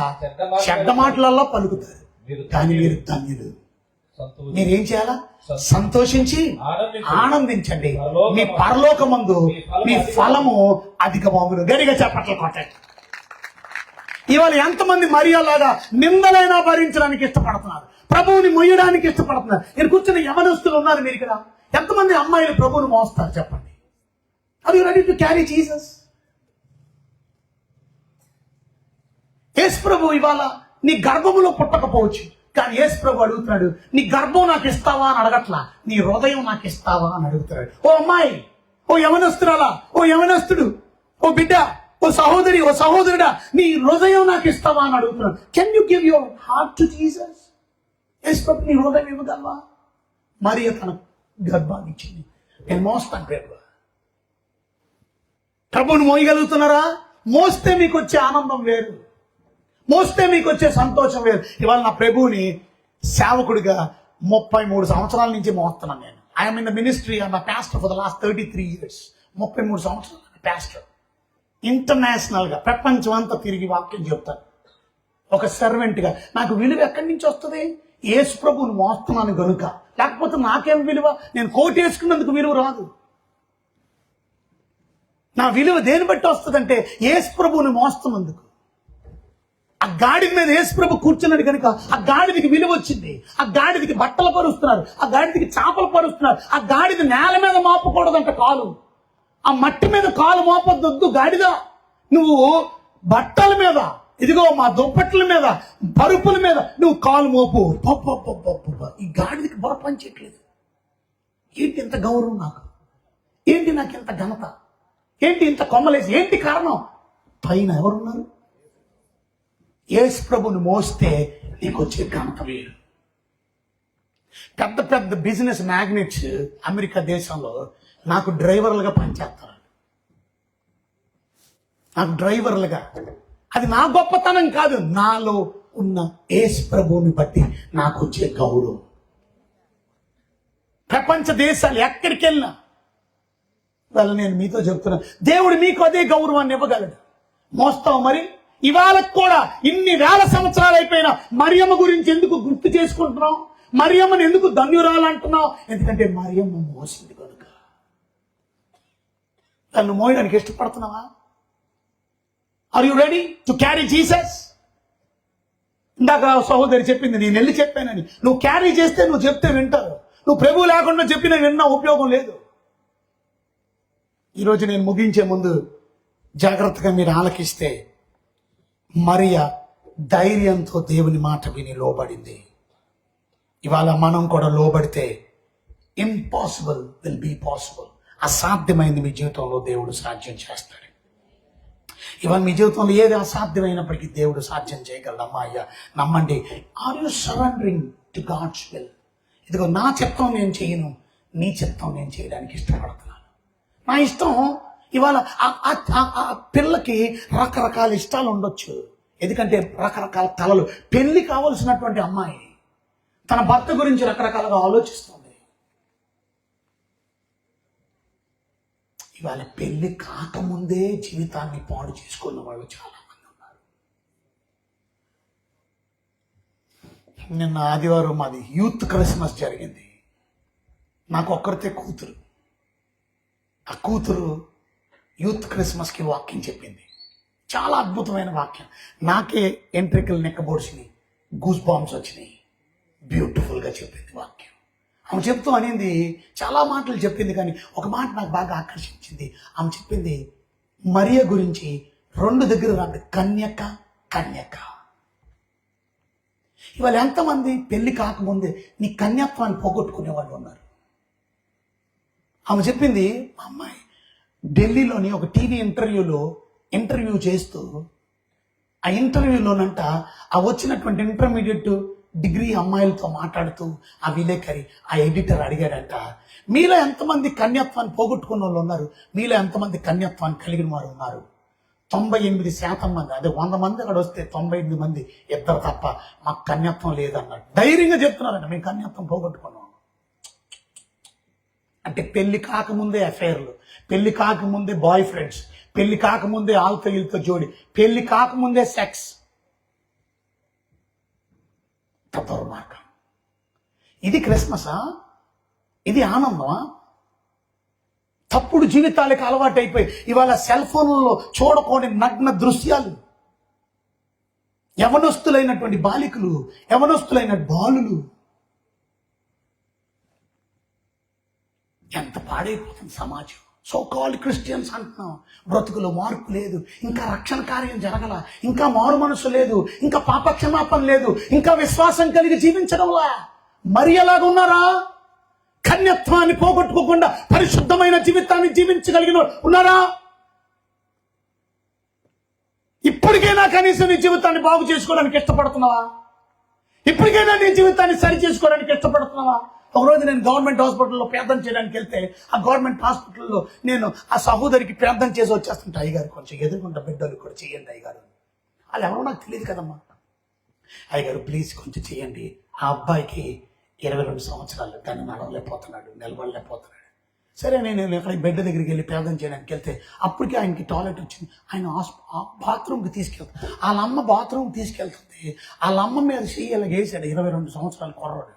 చెడ్డ మాటలలో పలుకుతారు, కానీ మీరు ధన్యులు. మీరేం చేయాలా? సంతోషించి ఆనందించండి, మీ పరలోకమందు మీ ఫలము అధికమగును. గట్టిగా చెప్పట్లు కొట్టండి. ఇవాళ ఎంతమంది మరియలాగా నిందలైనా భరించడానికి ఇష్టపడుతున్నారు, ప్రభువుని మొయ్యడానికి ఇష్టపడుతున్నారు. నేను కూర్చున్న యవనస్తులు ఉన్నారు మీరు ఇక్కడ. ఎంతమంది అమ్మాయిలు ప్రభువుని మోస్తారు చెప్పండి? Are you ready to carry Jesus? Yesu ప్రభు ఇవాళ నీ గర్భములో పుట్టకపోవచ్చు, కానీ యేసు ప్రభు అడుగుతున్నాడు, నీ గర్భం నాకు ఇస్తావా అని అడగట్లా, నీ హృదయం నాకు ఇస్తావా అని అడుగుతున్నాడు. ఓ అమ్మాయి, ఓ యవనస్తురాలా, ఓ యవనస్తుడు, ఓ బిడ్డ, ఓ సహోదరి, ఓ సహోదరుడా, నీ హృదయం నాకు ఇస్తావా అని అడుగుతున్నాడు. Can you give your heart to Jesus? Yesu ప్రభు నీ హృదయం ఇవ్వగలవా? మరియ తన గర్భాన్ని ఇచ్చింది. నేను మోస్తాను ప్రభు. ప్రభువుని మోయగలుగుతున్నారా? మోస్తే మీకు వచ్చే ఆనందం వేరు. మోస్తే మీకు వచ్చే సంతోషం వేరు. ఇవాళ నా ప్రభువుని సేవకుడిగా 33 సంవత్సరాల నుంచి మోస్తున్నాను నేను. I'm in the ministry and pastor for the last 33 years. 33 సంవత్సరాలు పాస్టర్. ఇంటర్నేషనల్ గా ప్రపంచం అంతా తిరిగి వాక్యం చెప్తాను. ఒక సర్వెంట్ గా నాకు విలువ ఎక్కడి నుంచి వస్తుంది? యేసు ప్రభువుని మోస్తున్నాను గనుక. లేకపోతే నాకేం విలువ? నేను కోట్ వేసుకున్నందుకు విలువ రాదు. నా విలువ దేని బట్టి వస్తుందంటే యేసు ప్రభువుని మోస్తున్నందుకు. ఆ గాడిద మీద యేసు ప్రభు కూర్చున్నాడు కనుక ఆ గాడిదకి విలువ వచ్చింది. ఆ గాడిదకి బట్టలు పరుస్తున్నారు, ఆ గాడిదకి చేపలు పరుస్తున్నారు. ఆ గాడిద నేల మీద మోపకూడదంట కాలు. ఆ మట్టి మీద కాలు మోపొద్దు గాడిద. నువ్వు బట్టల మీద, ఇదిగో మా దుప్పట్ల మీద, పరుపుల మీద నువ్వు కాలు మోపు. ఈ గాడిదకి బుర్ర పనిచేయట్లేదు. ఏంటి ఇంత గౌరవం నాకు? ఏంటి నాకు ఇంత ఘనత? ఏంటి ఇంత కొమ్మలేసి? ఏంటి కారణం? పైన ఎవరున్నారు? యేసు ప్రభుని మోస్తే నీకు వచ్చే ఘనత వేరు. పెద్ద పెద్ద బిజినెస్ మ్యాగ్నెట్స్ అమెరికా దేశంలో నాకు డ్రైవర్లుగా పనిచేస్తారు. నాకు డ్రైవర్లుగా. అది నా గొప్పతనం కాదు, నాలో ఉన్న యేసు ప్రభువుని బట్టి నాకు వచ్చే గౌరవం. ప్రపంచ దేశాలు ఎక్కడికి వెళ్ళినా వాళ్ళు, నేను మీతో చెప్తున్నా, దేవుడు మీకు అదే గౌరవాన్ని ఇవ్వగలడు. మోస్తావు మరి. ఇవాళ కూడా ఇన్ని వేల సంవత్సరాలు అయిపోయినా మరియమ్మ గురించి ఎందుకు గుర్తు చేసుకుంటున్నావు? మరియమ్మని ఎందుకు ధన్యురాలు అంటున్నావు? ఎందుకంటే మరియమ్మ మోసింది కనుక. తను మోయడానికి ఇష్టపడుతున్నావా? Are you ready to carry Jesus? ఇందాక సహోదరి చెప్పింది, నేను వెళ్ళి చెప్పానని. నువ్వు క్యారీ చేస్తే, నువ్వు చెప్తే వింటారు. నువ్వు ప్రభువు లేకుండా చెప్పిన విన్నా ఉపయోగం లేదు. ఈరోజు నేను ముగించే ముందు జాగ్రత్తగా మీరు ఆలకిస్తే, మరియ ధైర్యంతో దేవుని మాట విని లోబడింది. ఇవాళ మనం కూడా లోబడితే ఇంపాసిబుల్ విల్ బీ పాసిబుల్. అసాధ్యమైంది మీ జీవితంలో దేవుడు సాధ్యం చేస్తాడు. ఇవాళ మీ జీవితంలో ఏది అసాధ్యమైనప్పటికీ దేవుడు సాధ్యం చేయగలడమ్మా. అయ్యా నమ్మండి. Are you surrendering to God's will? ఇదిగో నా చిత్తం నేను చేయను, నీ చిత్తం నేను చేయడానికి ఇష్టపడుతున్నాను. నా ఇష్టం ఇవాళ ఆ పిల్లకి రకరకాల ఇష్టాలు ఉండొచ్చు. ఎందుకంటే రకరకాల కలలు. పెళ్లి కావలసినటువంటి అమ్మాయి తన భర్త గురించి రకరకాలుగా ఆలోచిస్తుంది. ఇవాళ పెళ్లి కాకముందే జీవితాన్ని పాడు చేసుకున్న వాళ్ళు చాలా మంది ఉన్నారు. నిన్న ఆదివారం మాది యూత్ క్రిస్మస్ జరిగింది. నాకు ఒక్కరితే కూతురు. ఆ కూతురు యూత్ క్రిస్మస్కి వాక్యం చెప్పింది. చాలా అద్భుతమైన వాక్యం. నాకే ఎంట్రికలు నెక్కబోడ్చినాయి, గూస్ బాంబ్స్ వచ్చినాయి. బ్యూటిఫుల్గా చెప్పింది వాక్యం. ఆమె చెప్తూ అనేది చాలా మాటలు చెప్పింది, కానీ ఒక మాట నాకు బాగా ఆకర్షించింది. ఆమె చెప్పింది మరియ గురించి 2 దగ్గర రాదు, కన్యక కన్యక. ఇవాళ ఎంతమంది పెళ్లి కాకముందే నీ కన్యత్వాన్ని పోగొట్టుకునే వాళ్ళు ఉన్నారు. ఆమె చెప్పింది, మా అమ్మాయి ఢిల్లీలోని ఒక టీవీ ఇంటర్వ్యూ చేస్తూ, ఆ ఇంటర్వ్యూలోనంట ఆ వచ్చినటువంటి ఇంటర్మీడియట్ డిగ్రీ అమ్మాయిలతో మాట్లాడుతూ ఆ విలేకరి, ఆ ఎడిటర్ అడిగాడంట, మీలో ఎంతమంది కన్యత్వాన్ని పోగొట్టుకున్న వాళ్ళు ఉన్నారు? మీలో ఎంతమంది కన్యత్వాన్ని కలిగిన వారు ఉన్నారు? 98% మంది. అదే 100 మంది అక్కడ వస్తే 98 మంది ఇద్దరు తప్ప మాకు కన్యత్వం లేదన్నాడు. ధైర్యంగా చెప్తున్నారంట, మేము కన్యత్వం పోగొట్టుకున్నాం. అంటే పెళ్లి కాకముందే అఫైర్లు, పెళ్లి కాకముందే బాయ్ ఫ్రెండ్స్, పెళ్లి కాకముందే ఆల్తో ఈల్తో జోడి, పెళ్లి కాకముందే సెక్స్. దుర్మార్గం. ఇది క్రిస్మసా? ఇది ఆనందమా? తప్పుడు జీవితాలకు అలవాటు అయిపోయి ఇవాళ సెల్ ఫోన్లలో చూడకూడని నగ్న దృశ్యాలు. యవనస్తులైనటువంటి బాలికలు, యవనస్తులైన బాలులు. ఎంత పాడైపోతుంది సమాజం. సో కాల్డ్ క్రిస్టియన్స్ అంటున్నాం, బ్రతుకులో మార్పు లేదు, ఇంకా రక్షణ కార్యం జరగల, ఇంకా మారు మనసు లేదు, ఇంకా పాప క్షమాపణ లేదు, ఇంకా విశ్వాసం కలిగి జీవించడంలా. మరి ఎలాగ ఉన్నారా? కన్యత్వాన్ని పోగొట్టుకోకుండా పరిశుద్ధమైన జీవితాన్ని జీవించగలిగిన ఉన్నారా? ఇప్పటికైనా కనీసం నీ జీవితాన్ని బాగు చేసుకోవడానికి ఇష్టపడుతున్నావా? ఇప్పటికైనా నీ జీవితాన్ని సరి చేసుకోవడానికి ఇష్టపడుతున్నావా? ఒకరోజు నేను గవర్నమెంట్ హాస్పిటల్లో ప్రార్థన చేయడానికి వెళ్తే, ఆ గవర్నమెంట్ హాస్పిటల్లో నేను ఆ సహోదరికి ప్రార్థన చేసి వచ్చేస్తుంటే, అయ్యగారు కొంచెం ఎదుర్కొంటా బిడ్డలు కూడా చెయ్యండి అయ్యగారు. వాళ్ళు ఎవరో నాకు తెలియదు కదమ్మా. అయ్యగారు ప్లీజ్ కొంచెం చేయండి, ఆ అబ్బాయికి 22 సంవత్సరాలు, కానీ నడవలేకపోతున్నాడు, నిలబడలేకపోతున్నాడు. సరే నేను ఎక్కడ బెడ్ దగ్గరికి వెళ్ళి ప్రార్థన చేయడానికి వెళ్తే అప్పటికే ఆయనకి టాయిలెట్ వచ్చింది. ఆయన బాత్రూమ్కి తీసుకెళ్తాడు. వాళ్ళ అమ్మ బాత్రూమ్కి తీసుకెళ్తుంది. వాళ్ళ అమ్మ మీద చెయ్యి ఇలా వేసాడు, 22 సంవత్సరాలు కుర్రాడు.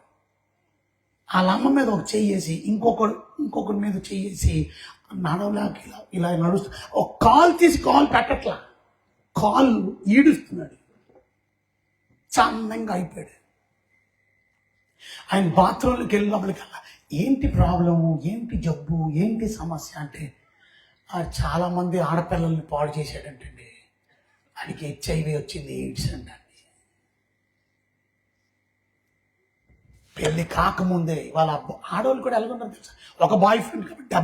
వాళ్ళ అమ్మ మీద ఒక చెయ్యేసి ఇంకొకరి మీద చెయ్యేసి నడవలేక ఇలా నడుస్తూ ఒక కాలు తీసి కాలు పెట్టట్లా, కాలు ఈడుస్తున్నాడు. చందంగా అయిపోయాడు. ఆయన బాత్రూంలోకి వెళ్ళినప్పటికల్లా ఏంటి ప్రాబ్లము, ఏంటి జబ్బు, ఏంటి సమస్య అంటే చాలా మంది ఆడపిల్లల్ని పాడు చేశాడంటండి. ఆయనకి HIV వచ్చింది, ఎయిడ్స్ అంటండి. పెళ్లి కాకముందే వాళ్ళ ఆడవాళ్ళు కూడా ఎలాగుంటారు తెలుసా, ఒక బాయ్ ఫ్రెండ్ కాబట్టి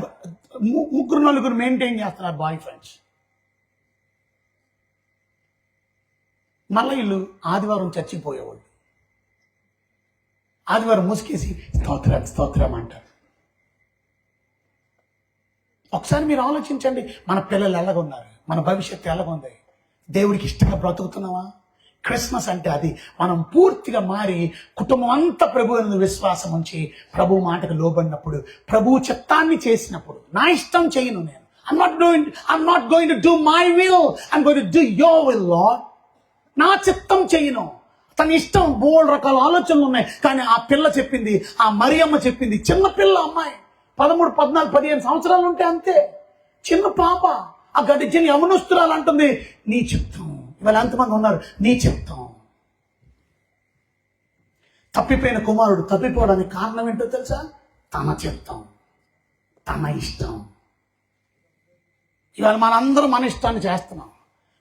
3-4 మెయింటైన్ చేస్తున్నారు బాయ్ ఫ్రెండ్స్. మళ్ళీ వీళ్ళు ఆదివారం చర్చికి పోయేవాళ్ళు. ఆదివారం ముసుకేసి స్తోత్రం స్తోత్రం అంటారు. ఒకసారి మీరు ఆలోచించండి, మన పిల్లలు ఎలాగున్నారు, మన భవిష్యత్తు ఎలాగుంది, దేవుడికి ఇష్టంగా బ్రతుకుతున్నావా? క్రిస్మస్ అంటే అది. మనం పూర్తిగా మారి కుటుంబం అంతా ప్రభు అనే విశ్వాసం ఉంచి ప్రభు మాటకు లోబడినప్పుడు, ప్రభు చిత్తాన్ని చేసినప్పుడు, నా ఇష్టం చేయను నేను. I'm not going to do my will. I'm going to do your will, Lord. నా చిత్తం చేయను, తన ఇష్టం. బోల్డ్ రకాల ఆలోచనలు ఉన్నాయి. కానీ ఆ పిల్ల చెప్పింది, ఆ మరియమ్మ చెప్పింది, చిన్న పిల్ల అమ్మాయి 13, 14, 15 సంవత్సరాలు ఉంటే అంతే, చిన్న పాప, ఆ గడిచిన యవనస్తురాలు అంటుంది నీ చిత్తం. ఇవాళ ఎంతమంది ఉన్నారు, నీ చిత్తం. తప్పిపోయిన కుమారుడు తప్పిపోవడానికి కారణం ఏంటో తెలుసా? తన చిత్తం, తన ఇష్టం. ఇవాళ మనందరం మన ఇష్టాన్ని చేస్తున్నాం.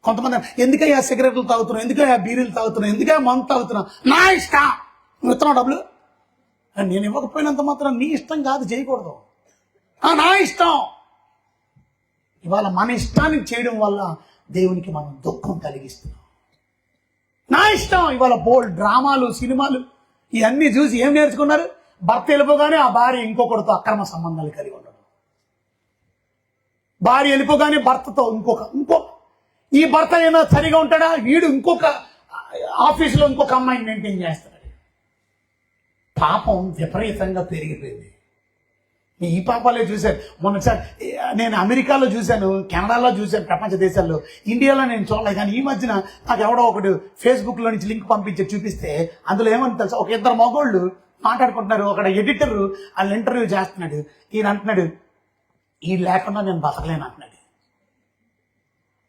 కొంతమంది ఎందుకయ్యా సిగరెట్లు తాగుతున్నావు, ఎందుకయ్యా బీరీలు తాగుతున్నావు, ఎందుకయ్యా మందు తాగుతున్నావు, నా ఇష్టం. నువ్వు ఇస్తున్నావు డబ్బులు, నేను ఇవ్వకపోయినంత మాత్రం నీ ఇష్టం కాదు, చేయకూడదు. నా ఇష్టం. ఇవాళ మన ఇష్టాన్ని చేయడం వల్ల దేవునికి మనం దుఃఖం కలిగిస్తున్నాం. నా ఇష్టం. ఇవాళ బోల్డ్ డ్రామాలు, సినిమాలు ఇవన్నీ చూసి ఏం నేర్చుకున్నారు? భర్త వెళ్ళిపోగానే ఆ భార్య ఇంకొకరితో అక్రమ సంబంధాలు కలిగి ఉండడం, భార్య వెళ్ళిపోగానే భర్తతో ఇంకో ఈ భర్త ఏదో సరిగా ఉంటాడా, వీడు ఇంకొక ఆఫీసులో ఇంకొక అమ్మాయిని మెయింటైన్ చేస్తాడు. పాపం విపరీతంగా పెరిగిపోయింది. ఈ పాపాలే చూశాను. మొన్నసారి నేను అమెరికాలో చూశాను, కెనడాలో చూశాను, ప్రపంచ దేశాల్లో. ఇండియాలో నేను చూడలేదు. కానీ ఈ మధ్యన నాకు ఎవడో ఒకడు ఫేస్బుక్లో నుంచి లింక్ పంపించి చూపిస్తే అందులో ఏమని తెలుసా, ఒక 2 మగోళ్ళు మాట్లాడుకుంటున్నారు. ఒక ఎడిటర్ వాళ్ళని ఇంటర్వ్యూ చేస్తున్నాడు. ఈయన అంటున్నాడు, ఈ లేకుండా నేను బతకలేను అంటున్నాడు.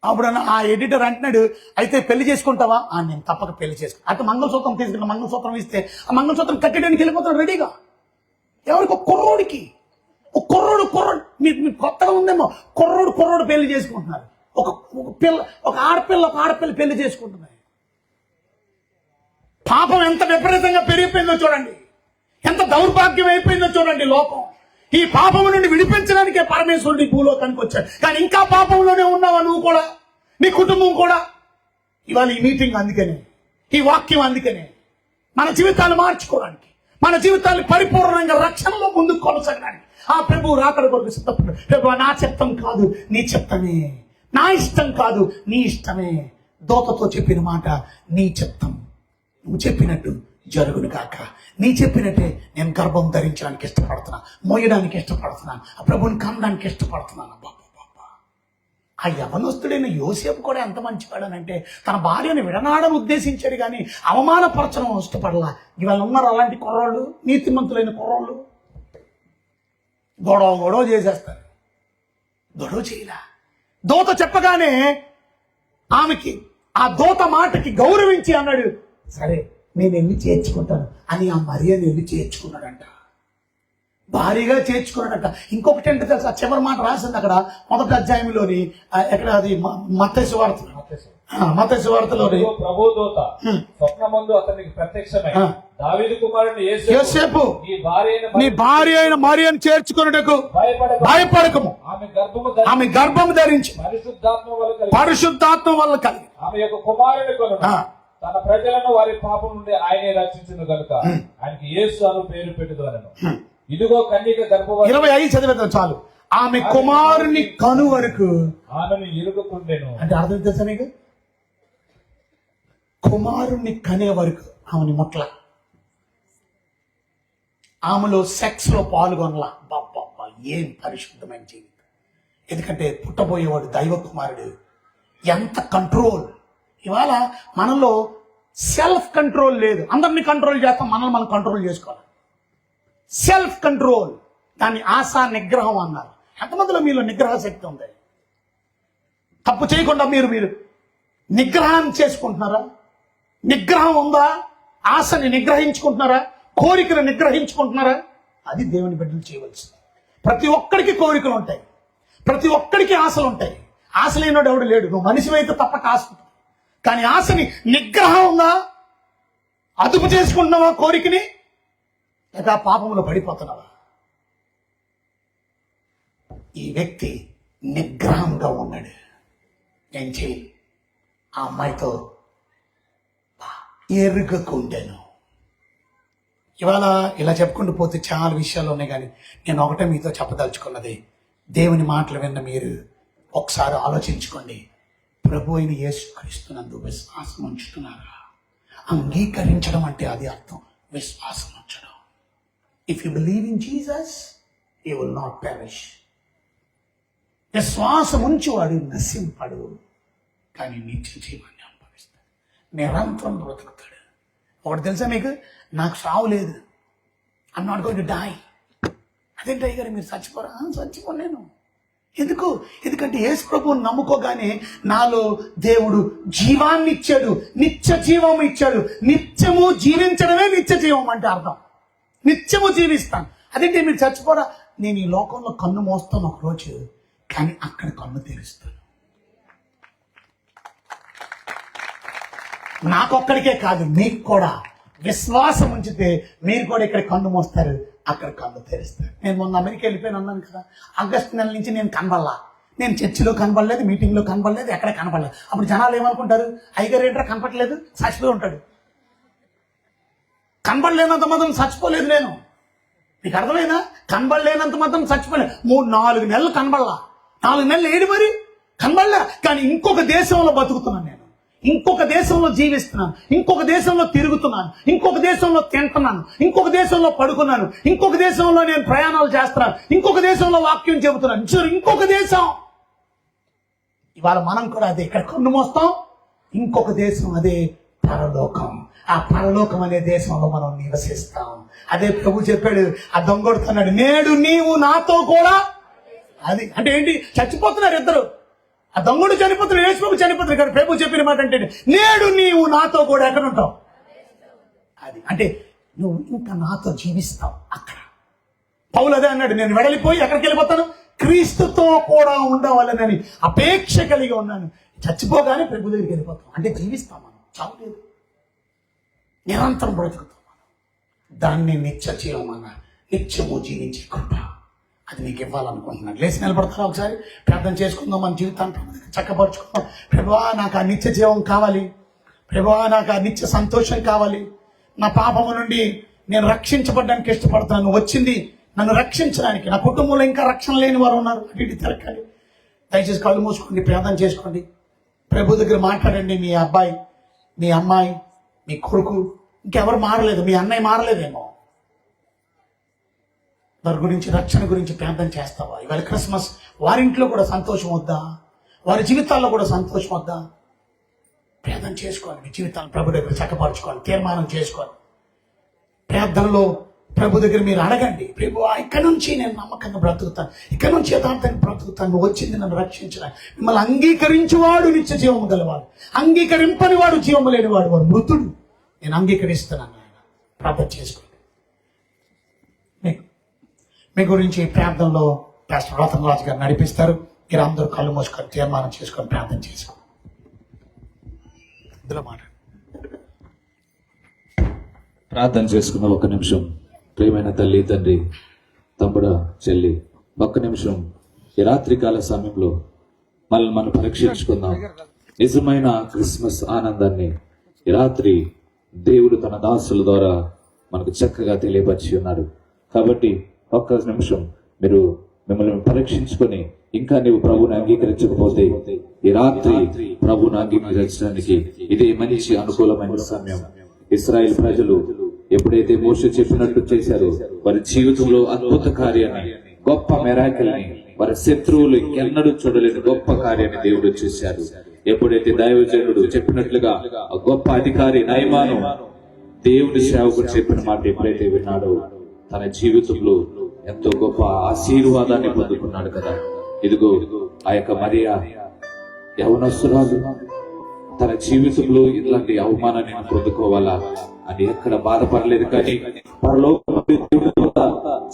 అప్పుడు ఆ ఎడిటర్ అంటున్నాడు, అయితే పెళ్లి చేసుకుంటావా? నేను తప్పక పెళ్లి చేసుకుంటా. అయితే మంగళసూత్రం తీసుకున్నా, మంగళసూత్రం ఇస్తే ఆ మంగళసూత్రం కట్టడానికి వెళ్ళిపోతాడు రెడీగా. ఎవరికి? ఒక కుర్రోడికి. ఒక కుర్రోడు మీరు కొత్తగా ఉందేమో, కుర్రోడు పెళ్లి చేసుకుంటున్నారు. ఒక ఆడపిల్ల పెళ్లి చేసుకుంటున్నారు. పాపం ఎంత విపరీతంగా పెరిగిపోయిందో చూడండి, ఎంత దౌర్భాగ్యం అయిపోయిందో చూడండి లోకం. ఈ పాపం నుండి విడిపించడానికే పరమేశ్వరుడు ఈ భూలోకానికి వచ్చాడు. కానీ ఇంకా పాపంలోనే ఉన్నావా నువ్వు కూడా, నీ కుటుంబం కూడా. ఇవాళ ఈ మీటింగ్ అందుకనే, ఈ వాక్యం అందుకనే, మన జీవితాలు మార్చుకోవడానికి, మన జీవితాన్ని పరిపూర్ణంగా రక్షణలో ముందుకు కొనసాగడానికి ఆ ప్రభువు రాకడ కొరకు సిద్ధపడ్డాడు. ప్రభు నా చిత్తం కాదు నీ చిత్తమే, నా ఇష్టం కాదు నీ ఇష్టమే. దూతతో చెప్పిన మాట, నీ చిత్తం, నువ్వు చెప్పినట్టు జరుగును కాక. నీ చెప్పినట్టే నేను గర్భం ధరించడానికి ఇష్టపడుతున్నా, మోయడానికి ఇష్టపడుతున్నాను, ఆ ప్రభుని కనడానికి ఇష్టపడుతున్నాను. బాబా ఆ యవనస్తుడైన యోసేపు కూడా ఎంత మంచివాడనంటే తన భార్యను విడనాడని ఉద్దేశించాడు, కానీ అవమానపరచడం ఇష్టపడలా. ఇవాళ ఉన్నారు అలాంటి కుర్రోళ్ళు, నీతిమంతులైన కుర్రోళ్ళు. గొడవ చేసేస్తారు. గొడవ చేయలా. దూత చెప్పగానే ఆమెకి ఆ దూత మాటకి గౌరవించి అన్నాడు, సరే నేను వెళ్ళి చేర్చుకుంటాను అని ఆ మరియను వెళ్ళి చేర్చుకున్నాడంట. భారీగా చేర్చుకున్నాడంట. ఇంకొకటి ఏంటో తెలుసా, చివరి మాట రాసింది అక్కడ 1వ అధ్యాయంలోని, ఎక్కడ అది మత్తయి సువార్తలోని, ప్రభువు దూత స్వప్నమందు అతనికి ప్రత్యక్షమై దావీదు కుమారుని యోసేపు నీ భార్య అయిన మరియను చేర్చుకున్నటకు భయపడకము, ఆమె గర్భము ధరించి పరిశుద్ధాత్మ వల్ల కలిగి ఆమె యొక్క కుమారుని కొనును, తన ప్రజలను వారి పాపం నుండి ఆయనే రక్షించును గనుక ఆయనకి యేసు అని పేరు పెట్టుదనను. ఇదిగో కన్యక గర్భవతి. 25 చదివేద్దాం చాలు. ఆమె కుమారుని కను వరకు ఆమెను ఇరుగుకుండెను. అంటే అర్థం తెలుసా నీకు? కుమారుణ్ణి కనే వరకు ఆమెని ముట్ల, ఆమెలో సెక్స్లో పాల్గొనలా. బాబ్బా, ఏం పరిశుద్ధమైన జీవితం. ఎందుకంటే పుట్టబోయేవాడు దైవ కుమారుడు. ఎంత కంట్రోల్. ఇవాళ మనలో సెల్ఫ్ కంట్రోల్ లేదు. అందరినీ కంట్రోల్ చేస్తాం, మనల్ని మనం కంట్రోల్ చేసుకోవాలి. సెల్ఫ్ కంట్రోల్, దాన్ని ఆశా నిగ్రహం అన్నారు. ఎంతమందిలో మీలో నిగ్రహ శక్తి ఉంది? తప్పు చేయకుండా మీరు నిగ్రహం చేసుకుంటున్నారా? నిగ్రహం ఉందా? ఆశని నిగ్రహించుకుంటున్నారా? కోరికను నిగ్రహించుకుంటున్నారా? అది దేవుని బిడ్డలు చేయవలసింది. ప్రతి ఒక్కడికి కోరికలు ఉంటాయి, ప్రతి ఒక్కడికి ఆశలు ఉంటాయి. ఆశ లేనివాడు ఎవడు లేడు. నువ్వు మనిషి అయితే తప్పక ఆశ ఉంటుంది. కానీ ఆశని నిగ్రహం ఉందా? అదుపు చేసుకుంటున్నావా కోరికని? లేక పాపంలో పడిపోతున్నావా? ఈ వ్యక్తి నిగ్రహంగా ఉన్నాడు. ఏం చేయి? ఆ అమ్మాయితో ఎరుగకుండాను. ఇవాళ ఇలా చెప్పుకుంటూ పోతే చాలా విషయాలు ఉన్నాయి, కానీ నేను ఒకటే మీతో చెప్పదలుచుకున్నది, దేవుని మాటలు విన్న మీరు ఒకసారి ఆలోచించుకోండి. ప్రభు అయిన యేసుక్రీస్తునందు విశ్వాసం ఉంచుతున్నారా? అంగీకరించడం అంటే అది అర్థం, విశ్వాసం ఉంచడం. If you believe in Jesus you will not perish. విశ్వాసం ఉంచువాడు నశింపడు, కానీ నిత్య జీవాన్ని అనుభవిస్తాడు, నిరంతరం బ్రతుకుతాడు. ఒకటి తెలుసా మీకు? నాకు సావు లేదు. I'm not going to die. అదేంటి అయ్యగారు మీరు చచ్చిపోరా? చచ్చిపోలేను. ఎందుకు? ఎందుకంటే యేసు ప్రభువుని నమ్ముకోగానే నాలో దేవుడు జీవాన్ని ఇచ్చాడు, నిత్య జీవం ఇచ్చాడు. నిత్యము జీవించడమే నిత్య జీవం అంటే అర్థం. నిత్యము జీవిస్తాను. అదేంటి మీరు చచ్చిపోరా? నేను ఈ లోకంలో కన్ను మోస్తాను ఒకరోజు, కానీ అక్కడ కన్ను తెరుస్తాను. నాకొక్కడికే కాదు, మీకు కూడా విశ్వాసం ఉంచితే మీరు కూడా ఇక్కడ కన్ను మోస్తారు, అక్కడ కన్ను తెరుస్తారు. నేను మొన్న అమెరికా వెళ్ళిపోయాను అన్నాను కదా. ఆగస్టు నెల నుంచి నేను కనబడలా. నేను చర్చిలో కనబడలేదు, మీటింగ్లో కనబడలేదు, ఎక్కడ కనబడలేదు. అప్పుడు జనాలు ఏమనుకుంటారు? అయ్యగారు ఏంటో కనపడలేదు, చచ్చిపోయి ఉంటాడు. కనబడలేనంత మాత్రం చచ్చిపోలేదు నేను. మీకు అర్థమైనా? కనబడలేనంత మాత్రం చచ్చిపోలేదు. 3-4 నెలలు కనబడలా. 4 నెలలు ఏడు మరి కనబడలే. కానీ ఇంకొక దేశంలో బతుకుతున్నాను నేను, ఇంకొక దేశంలో జీవిస్తున్నాను, ఇంకొక దేశంలో తిరుగుతున్నాను, ఇంకొక దేశంలో తింటున్నాను, ఇంకొక దేశంలో పడుకున్నాను, ఇంకొక దేశంలో నేను ప్రయాణాలు చేస్తున్నాను, ఇంకొక దేశంలో వాక్యం చెబుతున్నాను. ఇంకొక దేశం. ఇవాళ మనం కూడా అదే, ఇక్కడ కన్ను మోస్తాం. ఇంకొక దేశం, అదే పరలోకం. ఆ పరలోకం అనే దేశంలో మనం నివసిస్తాం. అదే ప్రభు చెప్పాడు, ఆ దొంగడుతున్నాడు, నేడు నీవు నాతో కూడా. అది అంటే ఏంటి? చచ్చిపోతున్నారు ఇద్దరు. ఆ దొంగడు చనిపోతున్నాడు, యేసు ప్రభు చనిపోతున్నాడు. కానీ ప్రభు చెప్పిన మాట అంటే నేడు నీవు నాతో కూడా ఎక్కడ ఉంటావు? అది అంటే నువ్వు ఇంకా నాతో జీవిస్తావు అక్కడ. పౌలు అదే అన్నాడు, నేను వెడలిపోయి ఎక్కడికి వెళ్ళిపోతాను? క్రీస్తుతో కూడా ఉండవాలని అపేక్ష కలిగి ఉన్నాను. చచ్చిపోగానే ప్రభు దగ్గరికి వెళ్ళిపోతాం. అంటే జీవిస్తాం మనం, చావలేదు, నిరంతరం బ్రతుకుతాం మనం. దాన్ని నిత్య జీవం అన్నారు. నిత్యము జీవించే కృప అది నీకు ఇవ్వాలనుకుంటున్నాను. లేచి నిలబడతారా? ఒకసారి ప్రార్థన చేసుకుందాం. మన జీవితాన్ని చక్కపరుచుకుందాం. ప్రభువా, నాకు ఆ నిత్య జీవం కావాలి. ప్రభువా, నాకు ఆ నిత్య సంతోషం కావాలి. నా పాపము నుండి నేను రక్షించబడడానికి ఇష్టపడుతున్నాను. వచ్చింది నన్ను రక్షించడానికి. నా కుటుంబంలో ఇంకా రక్షణ లేని వారు ఉన్నారు, అటు ఇటు తిరగాలి. దయచేసి కళ్ళు మూసుకోండి, ప్రార్థన చేసుకోండి. ప్రభు దగ్గర మాట్లాడండి. మీ అబ్బాయి, మీ అమ్మాయి, మీ కొడుకు, ఇంకెవరు మారలేదు, మీ అన్నయ్య మారలేదేమో, వారి గురించి, రక్షణ గురించి ప్రార్థన చేస్తావా? ఇవాళ క్రిస్మస్, వారింట్లో కూడా సంతోషం వద్దా? వారి జీవితాల్లో కూడా సంతోషం వద్దా? ప్రార్థన చేసుకోండి. మీ జీవితాన్ని ప్రభు దగ్గర చక్కపరచుకోండి, తీర్మానం చేసుకోండి. ప్రార్థనలో ప్రభు దగ్గర మీరు అడగండి, ప్రభు ఇక్కడ నుంచి నేను నమ్మకంగా బ్రతుకుతాను, ఇక్కడ నుంచి యథార్థంగా బ్రతుకుతాను, నువ్వు వచ్చింది నన్ను రక్షించడానికి. మిమ్మల్ని అంగీకరించేవాడు నిత్య జీవము గలవాడు, అంగీకరింపని వాడు జీవము లేనివాడు, వాడు మృతుడు. నేను అంగీకరిస్తున్నాను. ఆయన ప్రార్థన చేసుకోండి. మీ గురించి ప్రార్థనలో పాస్టర్ రతన్ రాజు గారు నడిపిస్తారు. మీరు అందరూ కళ్ళు మూసుకొని తీర్మానం చేసుకొని ప్రార్థన చేసుకోండి. ఇందులో మాట ప్రార్థన చేసుకున్న ఒక్క నిమిషం. ప్రియమైన తల్లి, తండ్రి, తమ్ముడు, చెల్లి, ఒక్క నిమిషం ఈ రాత్రికాల సమయంలో మనల్ని మనం పరీక్షించుకుందాం. నిజమైన క్రిస్మస్ ఆనందాన్ని ఈ రాత్రి దేవుడు తన దాసుల ద్వారా మనకు చక్కగా తెలియపరిచి ఉన్నాడు. కాబట్టి ఒక్క నిమిషం మీరు మిమ్మల్ని పరీక్షించుకొని ఇంకా నీవు ప్రభుని అంగీకరించకపోతే ఈ రాత్రి ప్రభుని అంగీకరించడానికి ఇదే మంచి అనుకూలమైన సమయం. ఇశ్రాయేల్ ప్రజలు ఎప్పుడైతే మోషే చెప్పినట్టు చేశారో వారి జీవితంలో అద్భుత కార్యాన్ని, గొప్ప మెరాకిల్ని, వారి శత్రువులు ఎన్నడూ చూడలేని గొప్ప కార్యాన్ని దేవుడు చేశారు. ఎప్పుడైతే దైవజనుడు చెప్పినట్లుగా ఆ గొప్ప అధికారి నయమాను దేవుని సేవకుడు చెప్పిన మాట ఎప్పుడైతే విన్నాడో తన జీవితంలో ఎంతో గొప్ప ఆశీర్వాదాన్ని పొందుకున్నాడు కదా. ఇదిగో ఆ యొక్క మరియా యవనస్తురాలు తన జీవితంలో ఇలాంటి అవమానాన్ని పొందుకోవాలా అని ఎక్కడ బాధపడలేదు. కానీ పరలోకంలో దేవుని దూత